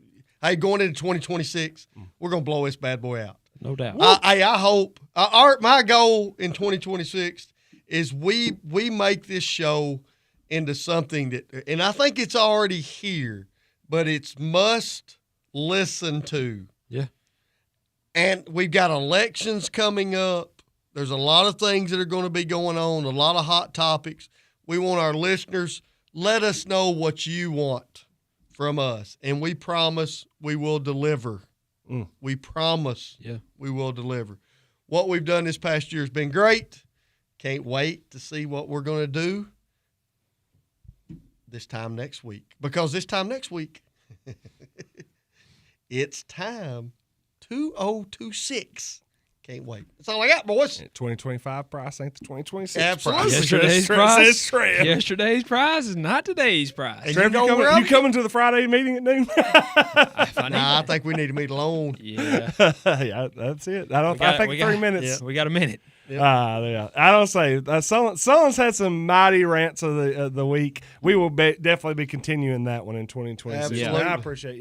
Hey, going into 2026, we're going to blow this bad boy out. No doubt. I hope. My goal in 2026 is we make this show into something that, and I think it's already here, but it's must listen to. Yeah. And we've got elections coming up. There's a lot of things that are going to be going on, a lot of hot topics. We want our listeners, let us know what you want from us, and we promise we will deliver. We promise we will deliver. What we've done this past year has been great. Can't wait to see what we're going to do this time next week. Because this time next week, it's time 2026. Can't wait. That's all I got, boys. 2025 price ain't the 2026 Absolutely. price. Yesterday's price is not today's price. Trev, you coming to the Friday meeting at noon? I think we need to meet alone. Yeah. Yeah, that's it. I think 3 minutes. Yeah, we got a minute. Yeah. I don't say. Someone's had some mighty rants of the week. We will definitely be continuing that one in 2026. Absolutely. I appreciate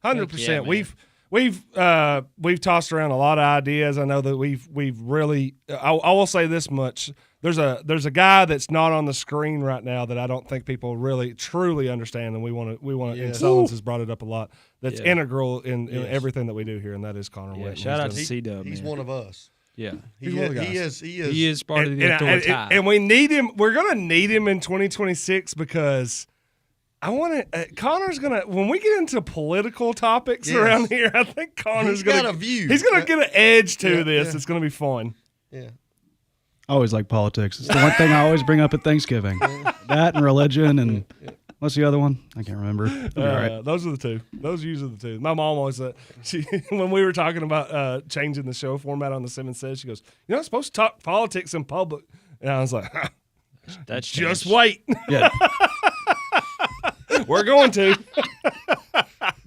100%. We've tossed around a lot of ideas. I know that we've really. I will say this much: there's a guy that's not on the screen right now that I don't think people really truly understand, and we want to. And Sullins has brought it up a lot. That's integral in everything that we do here, and that is Connor Wetton. Shout out to C-Dub. He's one of us. Yeah, he's one of the guys. He is part of the authority. And we need him. We're gonna need him in 2026 because. I want to. Connor's gonna. When we get into political topics around here, I think Connor's gonna. Got a view. He's gonna get an edge to this. It's gonna be fun. Yeah. I always like politics. It's the one thing I always bring up at Thanksgiving. That and religion and what's the other one? I can't remember. Right. Those are the two. Those are usually the two. My mom always when we were talking about changing the show format on the Simmons Says, she goes, "You're not supposed to talk politics in public." And I was like, "That's just wait." Yeah. We're going to.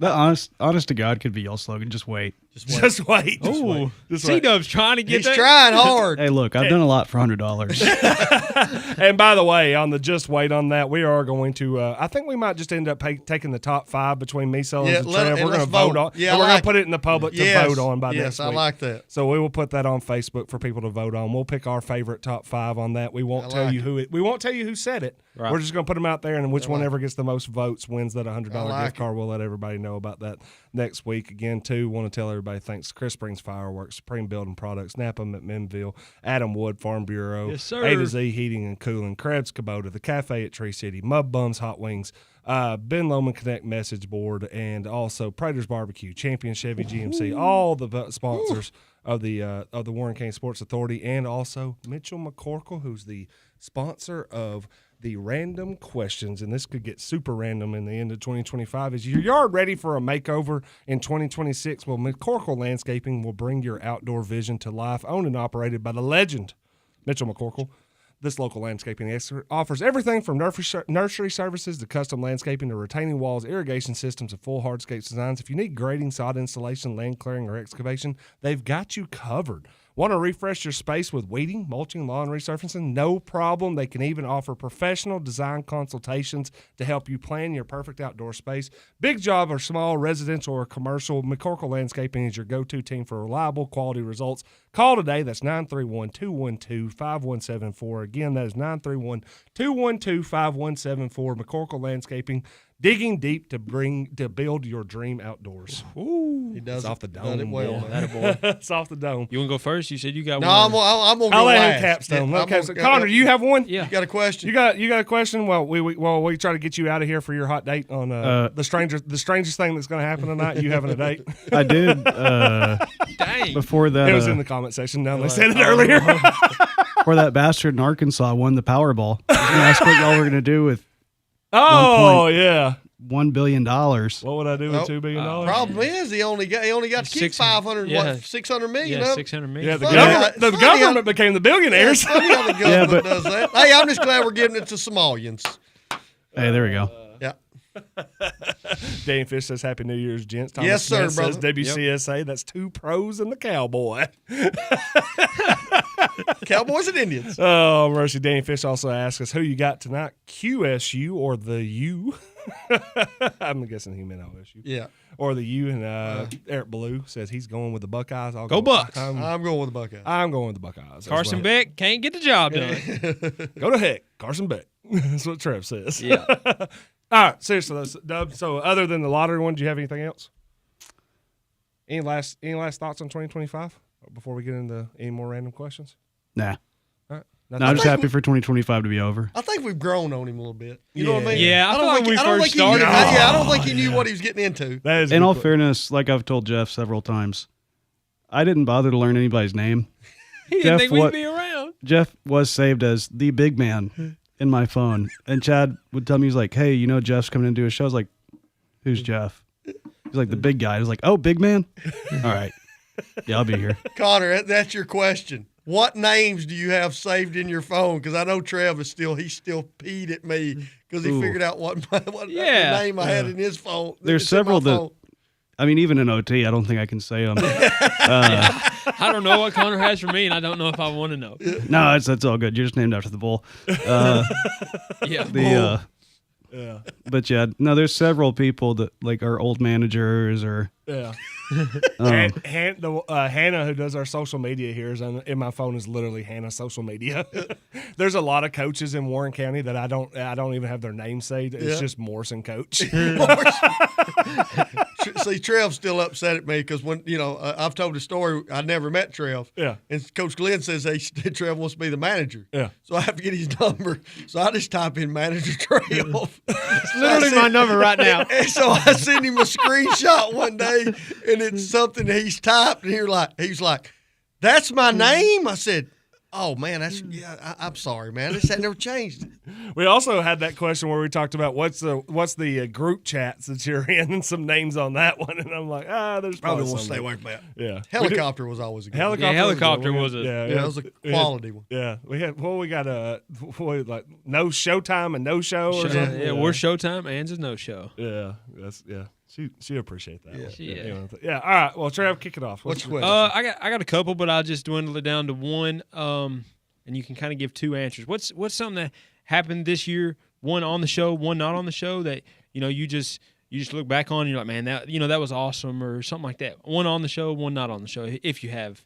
The honest to God could be y'all's slogan. Just wait. Just wait. Oh, C-Dub's trying to get He's trying hard. Hey, look, I've done a lot for $100. And by the way, on the just wait on that, we are going to. I think we might just end up taking the top 5 between me, Sullins, and Trev. We're going to vote on. Yeah, and we're going to put it in the public to vote on by next week. Yes, I like that. So we will put that on Facebook for people to vote on. We'll pick our favorite top 5 on that. We won't tell you who we won't tell you who said it. Right. We're just going to put them out there, and which one ever gets the most votes wins that $100 gift card. We'll let everybody know about that next week. Again, too, want to tell everybody thanks to Chris Springs Fireworks, Supreme Building Products, Napa McMinnville, Adam Wood Farm Bureau, yes, sir. A to Z Heating and Cooling, Krebs Kubota, The Cafe at Tree City, Mud Bums Hot Wings, Ben Lomond Connect Message Board, and also Prater's Barbecue, Champion Chevy GMC, all the sponsors of the Warren County Sports Authority, and also Mitchell McCorkle, who's the sponsor of the random questions, and this could get super random in the end of 2025. Is your yard ready for a makeover in 2026? Well, McCorkle Landscaping will bring your outdoor vision to life, owned and operated by the legend, Mitchell McCorkle. This local landscaping expert offers everything from nursery services to custom landscaping to retaining walls, irrigation systems, and full hardscape designs. If you need grading, sod installation, land clearing, or excavation, they've got you covered. Want to refresh your space with weeding, mulching, lawn resurfacing? No problem. They can even offer professional design consultations to help you plan your perfect outdoor space. Big job or small, residential or commercial, McCorkle Landscaping is your go-to team for reliable, quality results. Call today. That's 931-212-5174. Again, that is 931-212-5174. McCorkle Landscaping. Digging deep to build your dream outdoors. Ooh, he does it's off the dome. Done it well, man. It's off the dome. You want to go first? You said you got no, one. No, I'm gonna go I'll let last. him capstone. Yeah, Connor, do you have one? Yeah. You got a question? You got a question? Well, we try to get you out of here for your hot date on the strangest thing that's going to happen tonight. You having a date? I did. Dang. Before that, it was in the comment section. Now they said it earlier. Before that bastard in Arkansas won the Powerball, I was going to ask what y'all were going to do with. Yeah. $1 billion. What would I do with $2 billion? Problem is, he only got to keep 600 million. Yeah, 600 million. Yeah, the government became the billionaires. Yeah, funny how the government does that. Hey, I'm just glad we're giving it to Somalians. Hey, there we go. Yeah. Danny Fish says Happy New Year's, gents. Thomas Yes, sir, Smith brother. Says WCSA. That's 2 pros and the cowboy. Cowboys and Indians. Oh, mercy. Danny Fish also asks us who you got tonight, QSU or the U? I'm guessing he meant OSU. Yeah. Or the U, and Eric Blue says he's going with the Buckeyes. I'll Go Bucks. I'm going with the Buckeyes. I'm going with the Buckeyes. Carson Beck can't get the job done. Go to heck, Carson Beck. That's what Trev says. Yeah. All right, seriously, Dub. So other than the lottery one, do you have anything else? Any last thoughts on 2025 before we get into any more random questions? Nah. All right. No, I'm just happy for 2025 to be over. I think we've grown on him a little bit. You know what I mean? Yeah, I feel like when we first I started. don't think he knew what he was getting into. That is In all fairness, like I've told Jeff several times, I didn't bother to learn anybody's name. He didn't think we'd be around. Jeff was saved as the big man in my phone. And Chad would tell me, he's like, hey, Jeff's coming in to do a show. I was like, who's Jeff? He's like, the big guy. I was like, oh, big man? All right. Yeah, I'll be here. Connor, that's your question. What names do you have saved in your phone? Because I know Trev is still peed at me because he figured out what name I had in his phone. There's several that, I mean, even in OT, I don't think I can say them. I don't know what Connor has for me, and I don't know if I want to know. No, that's all good. You're just named after the bull. Yeah. Yeah. But yeah, no, there's several people that like are old managers or. Yeah. Hannah, who does our social media here, is in my phone is literally Hannah social media. There's a lot of coaches in Warren County that I don't even have their name saved. It's just Morrison Coach. See, Trev's still upset at me because when I've told the story, I never met Trev. Yeah. And Coach Glenn says Trev wants to be the manager. Yeah. So I have to get his number. So I just type in manager Trev. It's literally my number right now. And so I sent him a screenshot one day, and it's something he's typed, and he's like, "That's my name." I said, "Oh man, I'm sorry, man. This had never changed." We also had that question where we talked about what's the group chats that you're in and some names on that one, and I'm like, there's Probably probably will some stay that- away from that. Yeah, Helicopter was always a good one. Helicopter was a that was a quality one. Yeah, we got like no Showtime and no show or something. Yeah, we're Showtime and it's no show. Yeah, she appreciate that. Yeah. Yeah. All right. Well, Trev, kick it off. What's your question? I got a couple, but I'll just dwindle it down to one. And you can kind of give two answers. What's something that happened this year? One on the show, one not on the show. That you just look back on and you're like, man, that that was awesome, or something like that. One on the show, one not on the show. If you have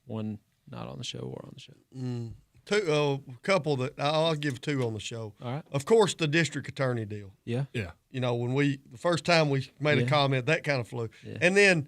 one not on the show or on the show. A couple that I'll give two on the show. All right. Of course, the district attorney deal. Yeah. Yeah. When the first time we made a comment, that kind of flew. Yeah. And then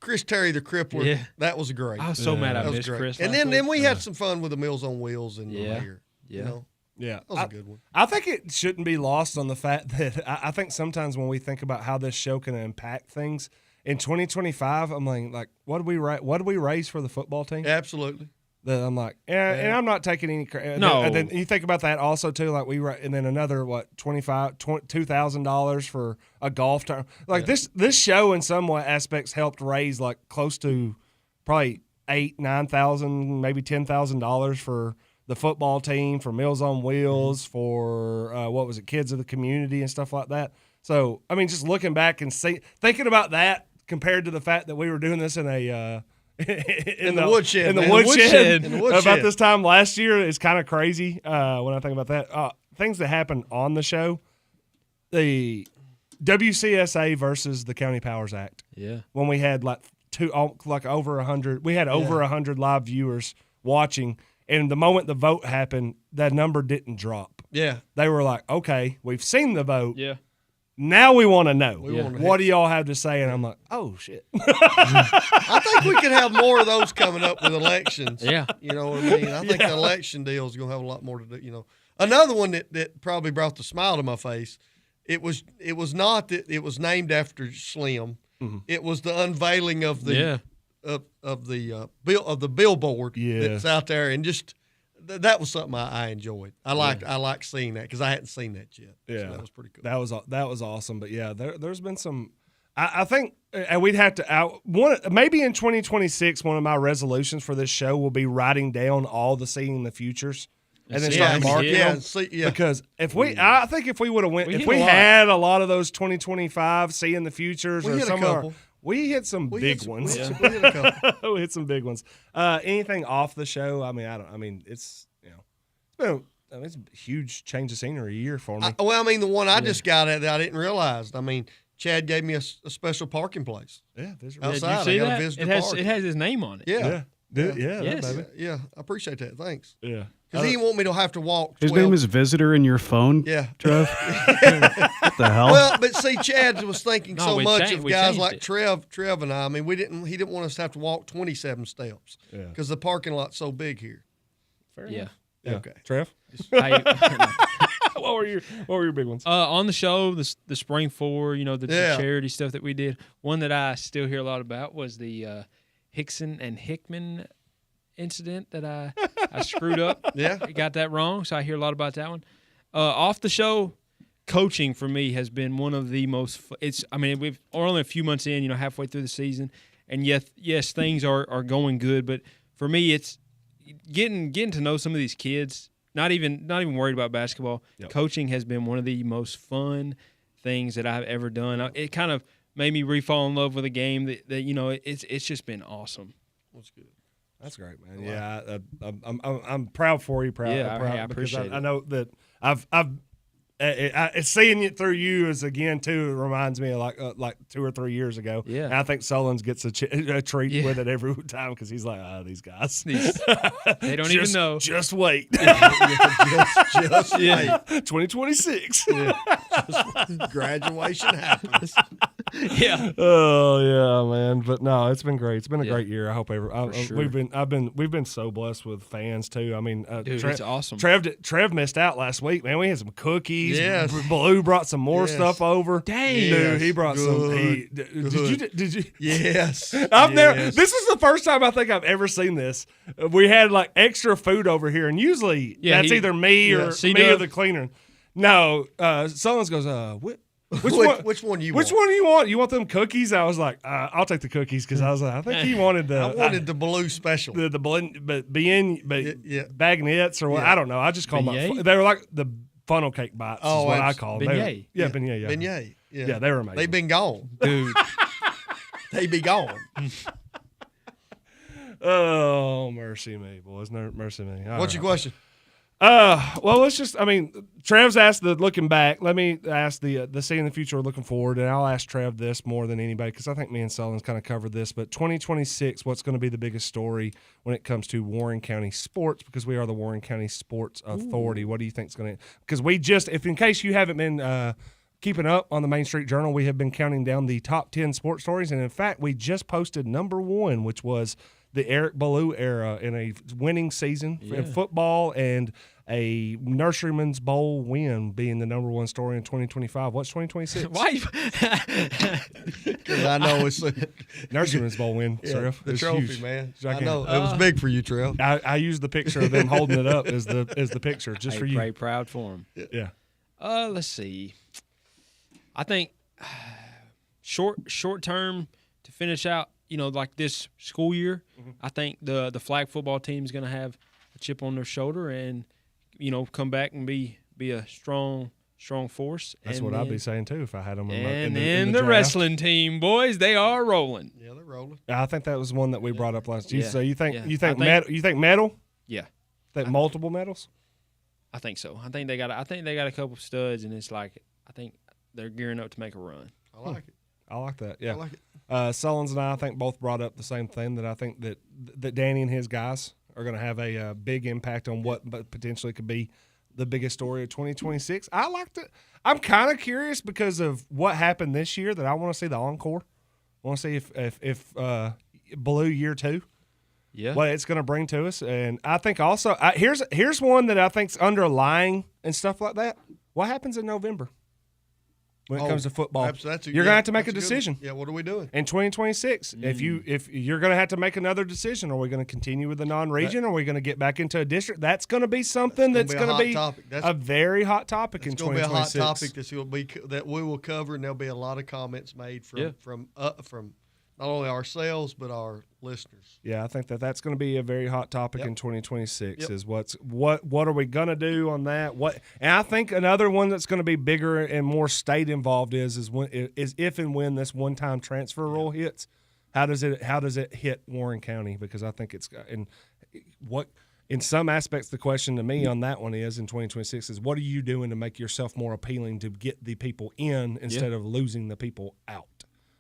Chris Terry, the Crippler, that was great. I was so mad I That was missed great. Chris. And last then week. we had some fun with the Meals on Wheels and the mayor. Yeah. Yeah, that was a good one. I think it shouldn't be lost on the fact that I think sometimes when we think about how this show can impact things in 2025, I'm like, what do we raise for the football team? Absolutely. That I'm like, and I'm not taking any credit. No. And then you think about that also too, like and then another $2,000 for a golf tournament. Like this show in some way aspects helped raise like close to probably $9,000, maybe $10,000 for the football team, for Meals on Wheels, for Kids of the Community and stuff like that. So I mean, just looking back and thinking about that compared to the fact that we were doing this in a in the woodshed about this time last year is kind of crazy when I think about that. Things that happened on the show, the WCSA versus the County Powers Act. Yeah, when we had over 100, we had over 100 live viewers watching, and the moment the vote happened, that number didn't drop. Yeah, they were like, "Okay, we've seen the vote. Yeah." Now we want to know. What do y'all have to say?" And I'm like, "Oh shit!" I think we could have more of those coming up with elections. Yeah, you know what I mean. I think the election deal is going to have a lot more to do. Another one that probably brought the smile to my face. It was not that it was named after Slim. Mm-hmm. It was the unveiling of the of the billboard that's out there, and just. That was something I enjoyed. I liked seeing that because I hadn't seen that yet. Yeah, so that was pretty cool. That was awesome. But yeah, there's been some. I think, and we'd have to maybe in 2026. One of my resolutions for this show will be writing down all the seeing the futures and then start marking them. Because if we would have if we had a lot of those 2025 seeing the futures or some. We hit some big ones. We hit a couple. We hit some big ones. Anything off the show? I mean, it's it's a huge change of scenery a year for me. The one I just got at that I didn't realize. I mean, Chad gave me a special parking place. Yeah, there's outside. Did you see I got that? a visitor park. It has his name on it. Yeah. Yes. Yeah, I appreciate that. Thanks. Yeah. Because he didn't want me to have to walk 12. His name is Visitor in your phone? Yeah. Trev? What the hell? Well, but see, Chad was thinking No, so we much changed- of we guys changed like it. Trev and I. I mean, he didn't want us to have to walk 27 steps because the parking lot's so big here. Fair Yeah. enough. Okay. Trev? What were your big ones? On the show, the Spring Four, the Yeah. charity stuff that we did. One that I still hear a lot about was the Hickson and Hickman incident that I screwed up. Yeah. I got that wrong, so I hear a lot about that one. Off the show, coaching for me has been one of the most. We're only a few months in, halfway through the season, and yes, things are going good. But for me, it's getting to know some of these kids. Not even worried about basketball. Yep. Coaching has been one of the most fun things that I've ever done. It kind of made me re-fall in love with a game that it's just been awesome. That's good. That's great, man. Yeah, I'm proud for you. Proud. Yeah, proud I appreciate it. I know that it's seeing it through you is again too. It reminds me of like 2 or 3 years ago. Yeah. And I think Sullins gets a treat Yeah. with it every time because he's like, these guys, They don't even know. Just wait. Just wait. 2026. Graduation happens. Yeah. Oh yeah, man. But no, it's been great. It's been a great year. I hope sure. we've been so blessed with fans too. I mean, Dude, it's awesome. Trev missed out last week, man. We had some cookies. Yes. Blue brought some more Yes. stuff over. Dang. Dude, he brought some. Good. Did you? Yes. I've never. Yes. This is the first time I think I've ever seen this. We had like extra food over here, and usually that's either me or the cleaner. No, Sullins goes, what? Which one you want? Which one do you want? You want them cookies? I was like, I'll take the cookies because I was like, I think he wanted the. I wanted the blue special. The blend, but bagnettes or what? Yeah. I don't know. I just call them. Beignet? They were like the funnel cake bites. Oh, is what I call them. Beignet. Beignet. Yeah. Beignet. Yeah, they were amazing. They've been gone. Dude. They be gone. Oh, mercy me, boys. No, mercy me. All What's your right. question? Well, let's just. I mean, Trev's asked the looking back. Let me ask the seeing the future, looking forward, and I'll ask Trev this more than anybody because I think me and Sullins kind of covered this. But 2026, what's going to be the biggest story when it comes to Warren County sports? Because we are the Warren County Sports Authority. What do you think is going to? Because we just, if in case you haven't been keeping up on the Main Street Journal, we have been counting down the top 10 sports stories, and in fact, we just posted number 1, which was the Eric Ballou era in a winning season in football and a Nurseryman's Bowl win being the number 1 story in 2025. What's 2026? Why? Because I know it's Nurseryman's Bowl win, Trev. the It's trophy, huge. man. So I I can't- know it was big for you, Trev. I used the picture of them holding it up as the picture just for you. Very proud for him. Yeah. Let's see. I think short term to finish out, like this school year, I think the flag football team is going to have a chip on their shoulder and, come back and be a strong force. That's and what then, I'd be saying too if I had them. And in the draft. wrestling team, boys, they are rolling. Yeah, they're rolling. I think that was one that we brought up last. Yeah. So you think Yeah. you think I think- you think medal? Yeah, Think multiple medals? I think so. I think they got a couple of studs, and it's like I think they're gearing up to make a run. I like it. I like that. Yeah. I like it. Sullins and I think both brought up the same thing, that I think that Danny and his guys are going to have a big impact on what potentially could be the biggest story of 2026. I liked it. I'm kind of curious because of what happened this year that I want to see the encore. I want to see if Blue year 2. Yeah. What it's going to bring to us. And I think also here's one that I think's underlying and stuff like that. What happens in November when it comes to football? You're going to have to make a decision. Yeah, what are we doing? In 2026, if you're going to have to make another decision, are we going to continue with the non-region? Or are we going to get back into a district? That's going to be something that's going to be a very hot topic in 2026. It's going to be a hot topic that we will cover, and there'll be a lot of comments made from not only ourselves but our listeners. Yeah, I think that's going to be a very hot topic in 2026. Is what are we going to do on that? And I think another one that's going to be bigger and more state involved is if and when this one-time transfer rule hits. How does it hit Warren County? Because I think it's and what in some aspects, the question to me on that one is in 2026 is what are you doing to make yourself more appealing to get the people in instead of losing the people out?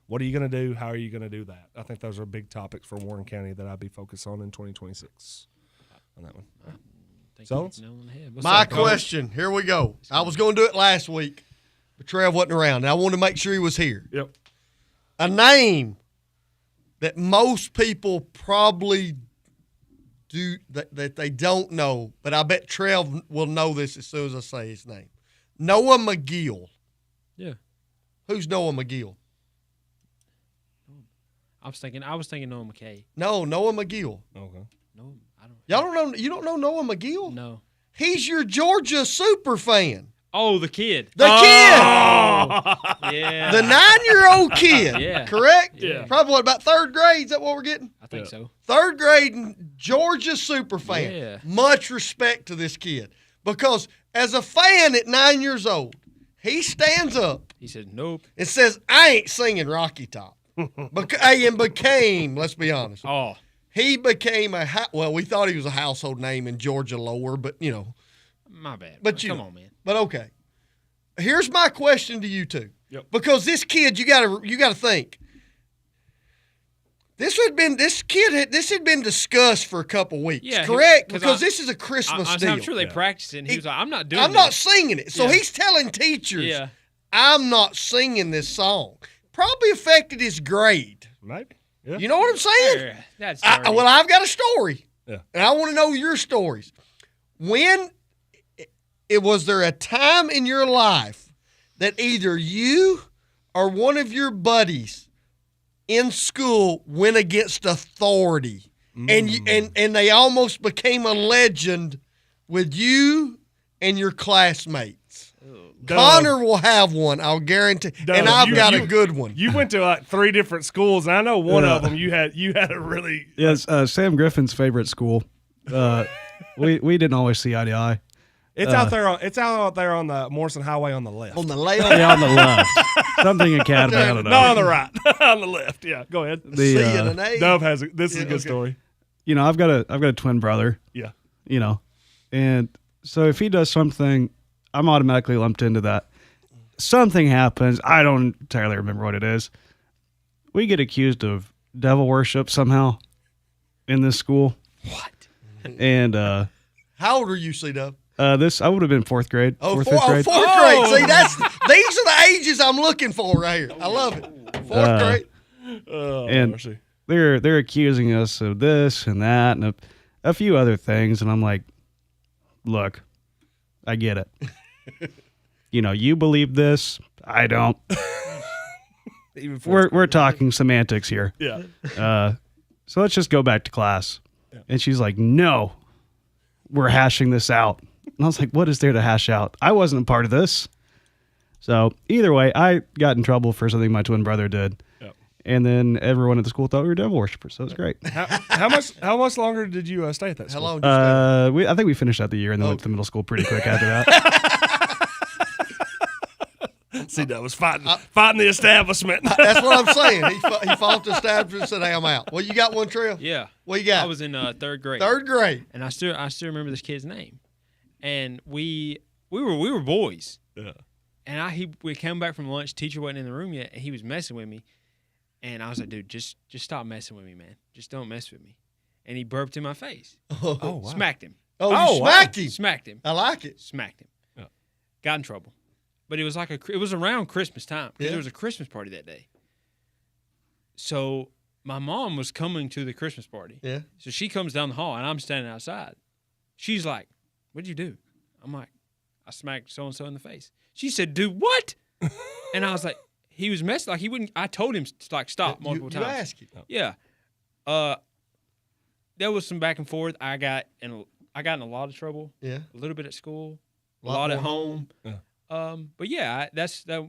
What are you going to do? How are you going to do that? I think those are big topics for Warren County that I'd be focused on in 2026 on that one. So, my question, here we go. I was going to do it last week, but Trev wasn't around, and I wanted to make sure he was here. Yep. A name that most people probably do that they don't know, but I bet Trev will know this as soon as I say his name. Noah McGill. Yeah. Who's Noah McGill? I was thinking Noah McKay. No, Noah McGill. Okay. No, I don't. Y'all don't know? You don't know Noah McGill? No. He's your Georgia super fan. Oh, the kid. The kid. Yeah. The 9-year-old kid. Yeah. Correct? Yeah. Probably about third grade. Is that what we're getting? I think so. Third grade and Georgia super fan. Yeah. Much respect to this kid. Because as a fan at 9 years old, he stands up. He said, nope. And says, I ain't singing Rocky Top. And became, let's be honest. Oh. He became we thought he was a household name in Georgia lower, but, you know. My bad. But come on, man. But okay. Here's my question to you two. Yep. Because this kid, you gotta think. This had been discussed for a couple weeks, Yeah, correct? Because this is a Christmas deal. I'm sure they practiced it, and he was like, I'm not doing I'm this. not singing it. So he's telling teachers, I'm not singing this song. Probably affected his grade. Maybe. Yeah. You know what I'm saying? That's I've got a story. Yeah. And I want to know your stories. When was there a time in your life that either you or one of your buddies in school went against authority and they almost became a legend with you and your classmates? Connor will have one, I'll guarantee. And I've got a good one. You went to like 3 different schools, and I know one of them you had a really Yes, Sam Griffin's favorite school. We didn't always see eye to eye. It's out there on the Morrison Highway on the left. On the left? Yeah, on the left. Something Academy, I don't know. No, on the right. On the left. Yeah, go ahead. C and an A. Dove has it. This is a good story. You know, I've got a twin brother. Yeah. You know, and so if he does something, I'm automatically lumped into that. Something happens. I don't entirely remember what it is. We get accused of devil worship somehow in this school. What? And how old are you, C-Dub? I would have been 4th grade. Fourth grade. grade. See, these are the ages I'm looking for right here. I love it. 4th grade. And mercy. they're accusing us of this and that and a few other things, and I'm like, look, I get it. You know, you believe this, I don't. Even we're talking semantics here. Yeah. So let's just go back to class. Yeah. And she's like, no, we're hashing this out. And I was like, what is there to hash out? I wasn't a part of this. So either way, I got in trouble for something my twin brother did. Yep. And then everyone at the school thought we were devil worshippers. So it was great. How much longer did you stay at that school? How long did you stay? I think we finished out the year and then went to the middle school pretty quick after that. See, that was fighting the establishment. That's what I'm saying. He fought the establishment and said, hey, I'm out. Well, you got one, Trill? Yeah. What you got? I was in 3rd grade. 3rd grade. And I still remember this kid's name. And we were boys. Yeah. And we came back from lunch. Teacher wasn't in the room yet, and he was messing with me. And I was like, dude, just stop messing with me, man. Just don't mess with me. And he burped in my face. Oh, wow. Smacked him. Oh, you smacked him. Smacked him. I like it. Smacked him. Yeah. Got in trouble. But it was it was around Christmas time because Yeah. there was a Christmas party that day. So my mom was coming to the Christmas party. Yeah. So she comes down the hall and I'm standing outside. She's like, "What'd you do?" I'm like, "I smacked so and so in the face." She said, "Do what?" And I was like, he was messing. Like he wouldn't. I told him to stop multiple times. You asked him. Yeah. There was some back and forth. I got in a lot of trouble. Yeah. A little bit at school. A Lot lot at more home. Yeah. But yeah,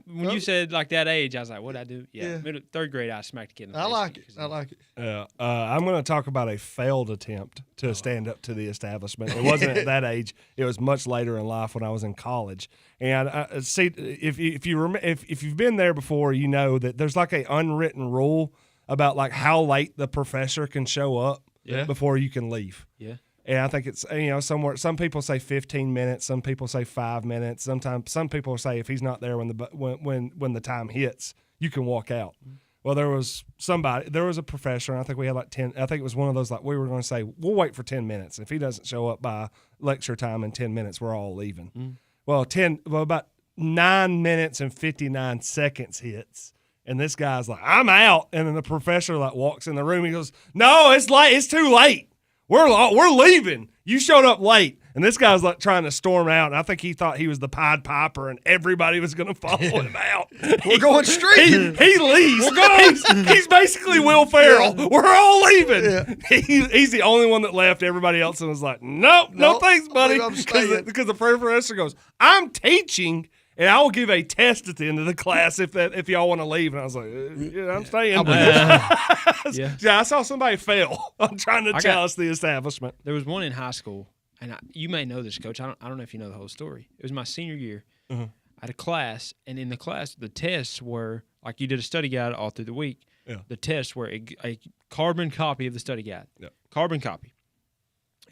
when you said like that age, I was like, what'd I do? Yeah. Yeah. 3rd grade, I smacked a kid in the face. I like it. I like it. Yeah, I'm going to talk about a failed attempt to stand up to the establishment. It wasn't at that age; it was much later in life when I was in college. And see, if you've been there before, you know that there's like an unwritten rule about like how late the professor can show up Yeah. before you can leave. Yeah. And I think it's, somewhere, some people say 15 minutes, some people say 5 minutes. Sometimes some people say if he's not there when the time hits, you can walk out. Well, there was a professor, and I think we had like 10. I think it was one of those, like, we were going to say, we'll wait for 10 minutes. If he doesn't show up by lecture time in 10 minutes, we're all leaving. Well, about 9 minutes and 59 seconds hits. And this guy's like, I'm out. And then the professor like walks in the room. He goes, no, it's late. It's too late. We're leaving. You showed up late. And this guy's like trying to storm out. And I think he thought he was the Pied Piper and everybody was going to follow him out. We're going straight. He leaves. We're going. He's basically Will Ferrell. Yeah. We're all leaving. Yeah. He's the only one that left. Everybody else was like, no thanks, buddy. I'm staying. Because the professor goes, I'm teaching. And I will give a test at the end of the class if y'all want to leave. And I was like, I'm staying. I saw somebody fail on trying to tell us the establishment. There was one in high school, and you may know this, Coach. I don't know if you know the whole story. It was my senior year. I had a class, and in the class, the tests were, like you did a study guide all through the week. Yeah. The tests were a carbon copy of the study guide. Yeah. Carbon copy.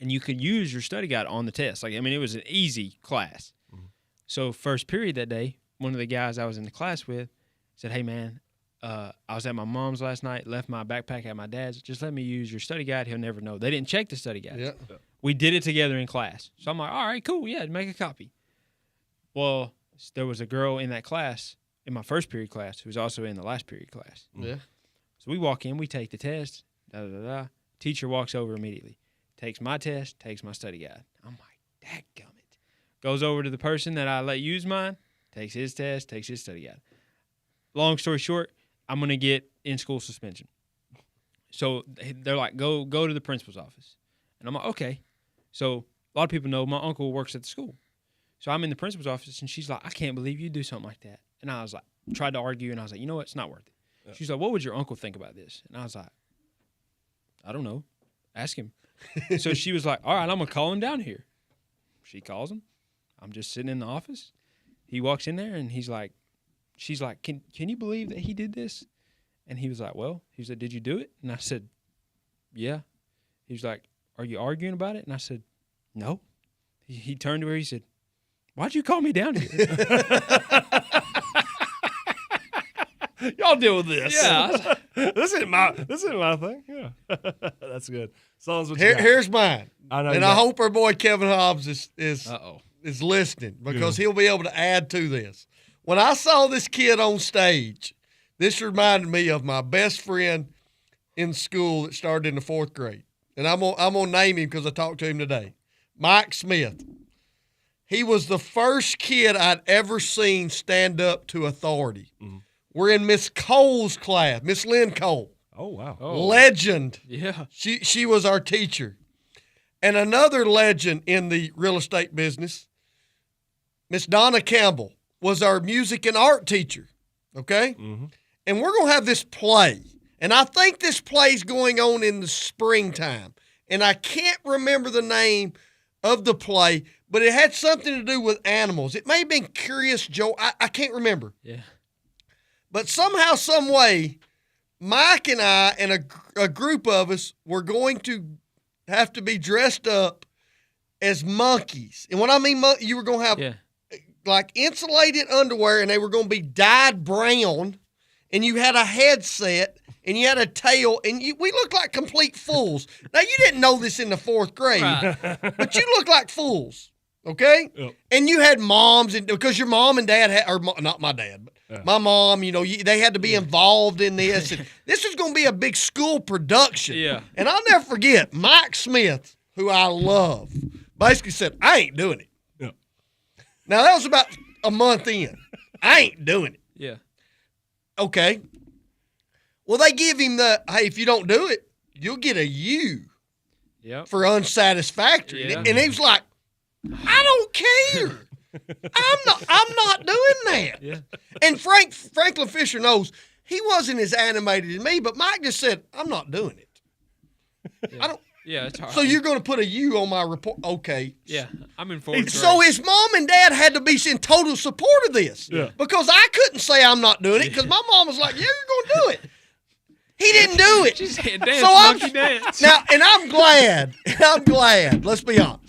And you could use your study guide on the test. It was an easy class. So first period that day, one of the guys I was in the class with said, hey, man, I was at my mom's last night, left my backpack at my dad's. Just let me use your study guide. He'll never know. They didn't check the study guide. Yeah. We did it together in class. So I'm like, all right, cool. Yeah, make a copy. Well, there was a girl in that class, in my first period class, who was also in the last period class. Yeah. So we walk in, we take the test, Teacher walks over immediately, takes my test, takes my study guide. I'm like, dadgummit. Goes over to the person that I let use mine, takes his test, takes his study guide. Long story short, I'm going to get in-school suspension. So they're like, go to the principal's office. And I'm like, okay. So a lot of people know my uncle works at the school. So I'm in the principal's office, and she's like, I can't believe you do something like that. And I was like, tried to argue, and I was like, you know what? It's not worth it. Yeah. She's like, what would your uncle think about this? And I was like, I don't know. Ask him. So she was like, all right, I'm going to call him down here. She calls him. I'm just sitting in the office. He walks in there, and she's like, can you believe that he did this? And he was like, well, he said, did you do it? And I said, yeah. He was like, are you arguing about it? And I said, no. He turned to her, he said, why'd you call me down here? Y'all deal with this. Yeah. This isn't my thing. Yeah. That's good. Here's mine. I hope our boy Kevin Hobbs is listening, because he'll be able to add to this. When I saw this kid on stage, this reminded me of my best friend in school that started in the 4th grade. And I'm gonna name him because I talked to him today. Mike Smith. He was the first kid I'd ever seen stand up to authority. Mm-hmm. We're in Miss Cole's class, Miss Lynn Cole. Oh, wow. Legend. Yeah. She was our teacher. And another legend in the real estate business, Miss Donna Campbell, was our music and art teacher. Okay? Mm-hmm. And we're going to have this play. And I think this play's going on in the springtime. And I can't remember the name of the play, but it had something to do with animals. It may have been Curious Joe. I can't remember. Yeah. But somehow, some way, Mike and I and a group of us were going to have to be dressed up as monkeys. And what I mean, you were going to have like insulated underwear, and they were going to be dyed brown, and you had a headset, and you had a tail, and we looked like complete fools. Now, you didn't know this in the 4th grade, but you looked like fools, okay? Yep. And you had moms, and because your mom and dad had, or not my dad, but my mom, they had to be involved in this. And this was going to be a big school production. Yeah. And I'll never forget, Mike Smith, who I love, basically said, I ain't doing it. Yeah. Now, that was about a month in. I ain't doing it. Yeah. Okay. Well, they give him hey, if you don't do it, you'll get a U for unsatisfactory. Yeah. And he was like, I don't care. I'm not doing that. Yeah. And Franklin Fisher knows he wasn't as animated as me, but Mike just said, I'm not doing it. Yeah. I don't. Yeah, it's hard. So you're going to put a U on my report? Okay. Yeah, I'm in 4th grade. So his mom and dad had to be in total support of this. Yeah. Because I couldn't say I'm not doing it because my mom was like, yeah, you're going to do it. He didn't do it. She said dance, So I'm monkey dance. now, and I'm glad. Let's be honest.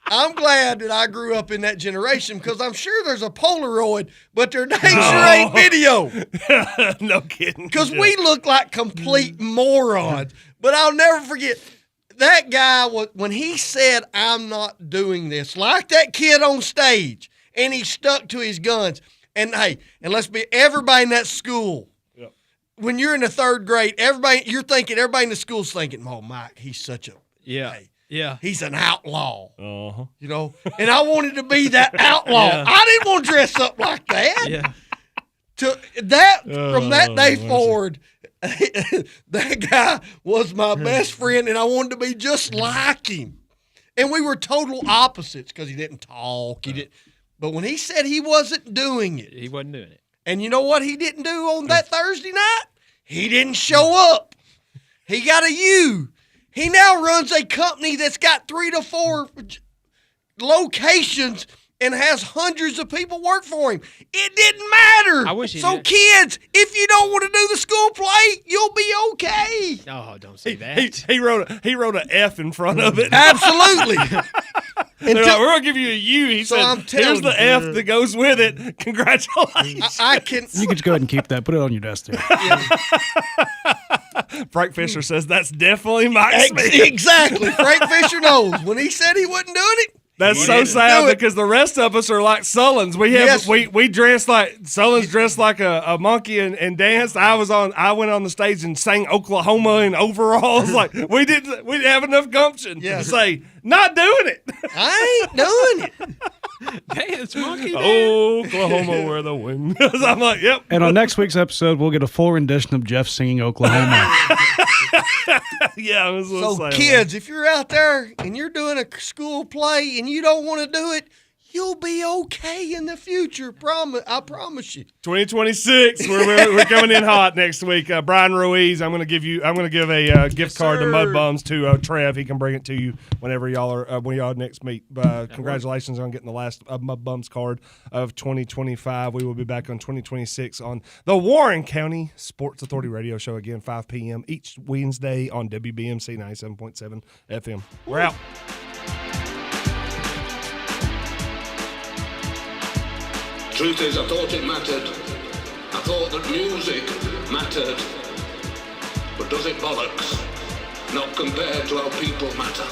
I'm glad that I grew up in that generation because I'm sure there's a Polaroid, but there dang sure ain't video. No kidding. Because we look like complete morons. But I'll never forget that guy when he said, "I'm not doing this," like that kid on stage, and he stuck to his guns. And hey, and let's be everybody in that school. Yep. When you're in the third grade, everybody in the school's thinking, "Oh, Mike, he's such a Yeah. he's an outlaw." Uh-huh. You know, and I wanted to be that outlaw. Yeah. I didn't want to dress up like that. Yeah. From that day forward, that guy was my best friend, and I wanted to be just like him. And we were total opposites because he didn't talk. But when he said he wasn't doing it, He wasn't doing it. and you know what he didn't do on that Thursday night? He didn't show up. He got a U. He now runs a company that's got 3 to 4 locations and has hundreds of people work for him. It didn't matter. I wish he So did. kids, if you don't want to do the school play, you'll be okay. Oh, don't say that. He wrote an F in front of it. Absolutely. They're like, we're gonna give you a U. He So said, I'm telling "Here's the you. F that goes with it. Congratulations." I can. You can just go ahead and keep that. Put it on your desk there. Frank Fisher says that's definitely Mike Smith. Exactly. Frank Fisher knows. When he said he wasn't doing it, That's he so didn't sad do it. because the rest of us are like Sullins. We dressed like Sullins dressed like a monkey and danced. I went on the stage and sang Oklahoma in overalls. Like we didn't have enough gumption to say not doing it. I ain't doing it. Dance, monkey dance. Oklahoma where the wind. I'm like, yep. And on next week's episode, we'll get a full rendition of Jeff singing Oklahoma. Yeah, I was So saying, kids, if you're out there and you're doing a school play and you don't want to do it, you'll be okay in the future. I promise you. 2026. We're coming in hot next week. Brian Ruiz, I'm going to give a gift card to Mud Bums to Trev. He can bring it to you whenever when y'all next meet. Congratulations on getting the last Mud Bums card of 2025. We will be back on 2026 on the Warren County Sports Authority Radio Show again, 5 p.m. each Wednesday on WBMC 97.7 FM. We're out. Truth is, I thought it mattered. I thought that music mattered. But does it bollocks? Not compared to how people matter.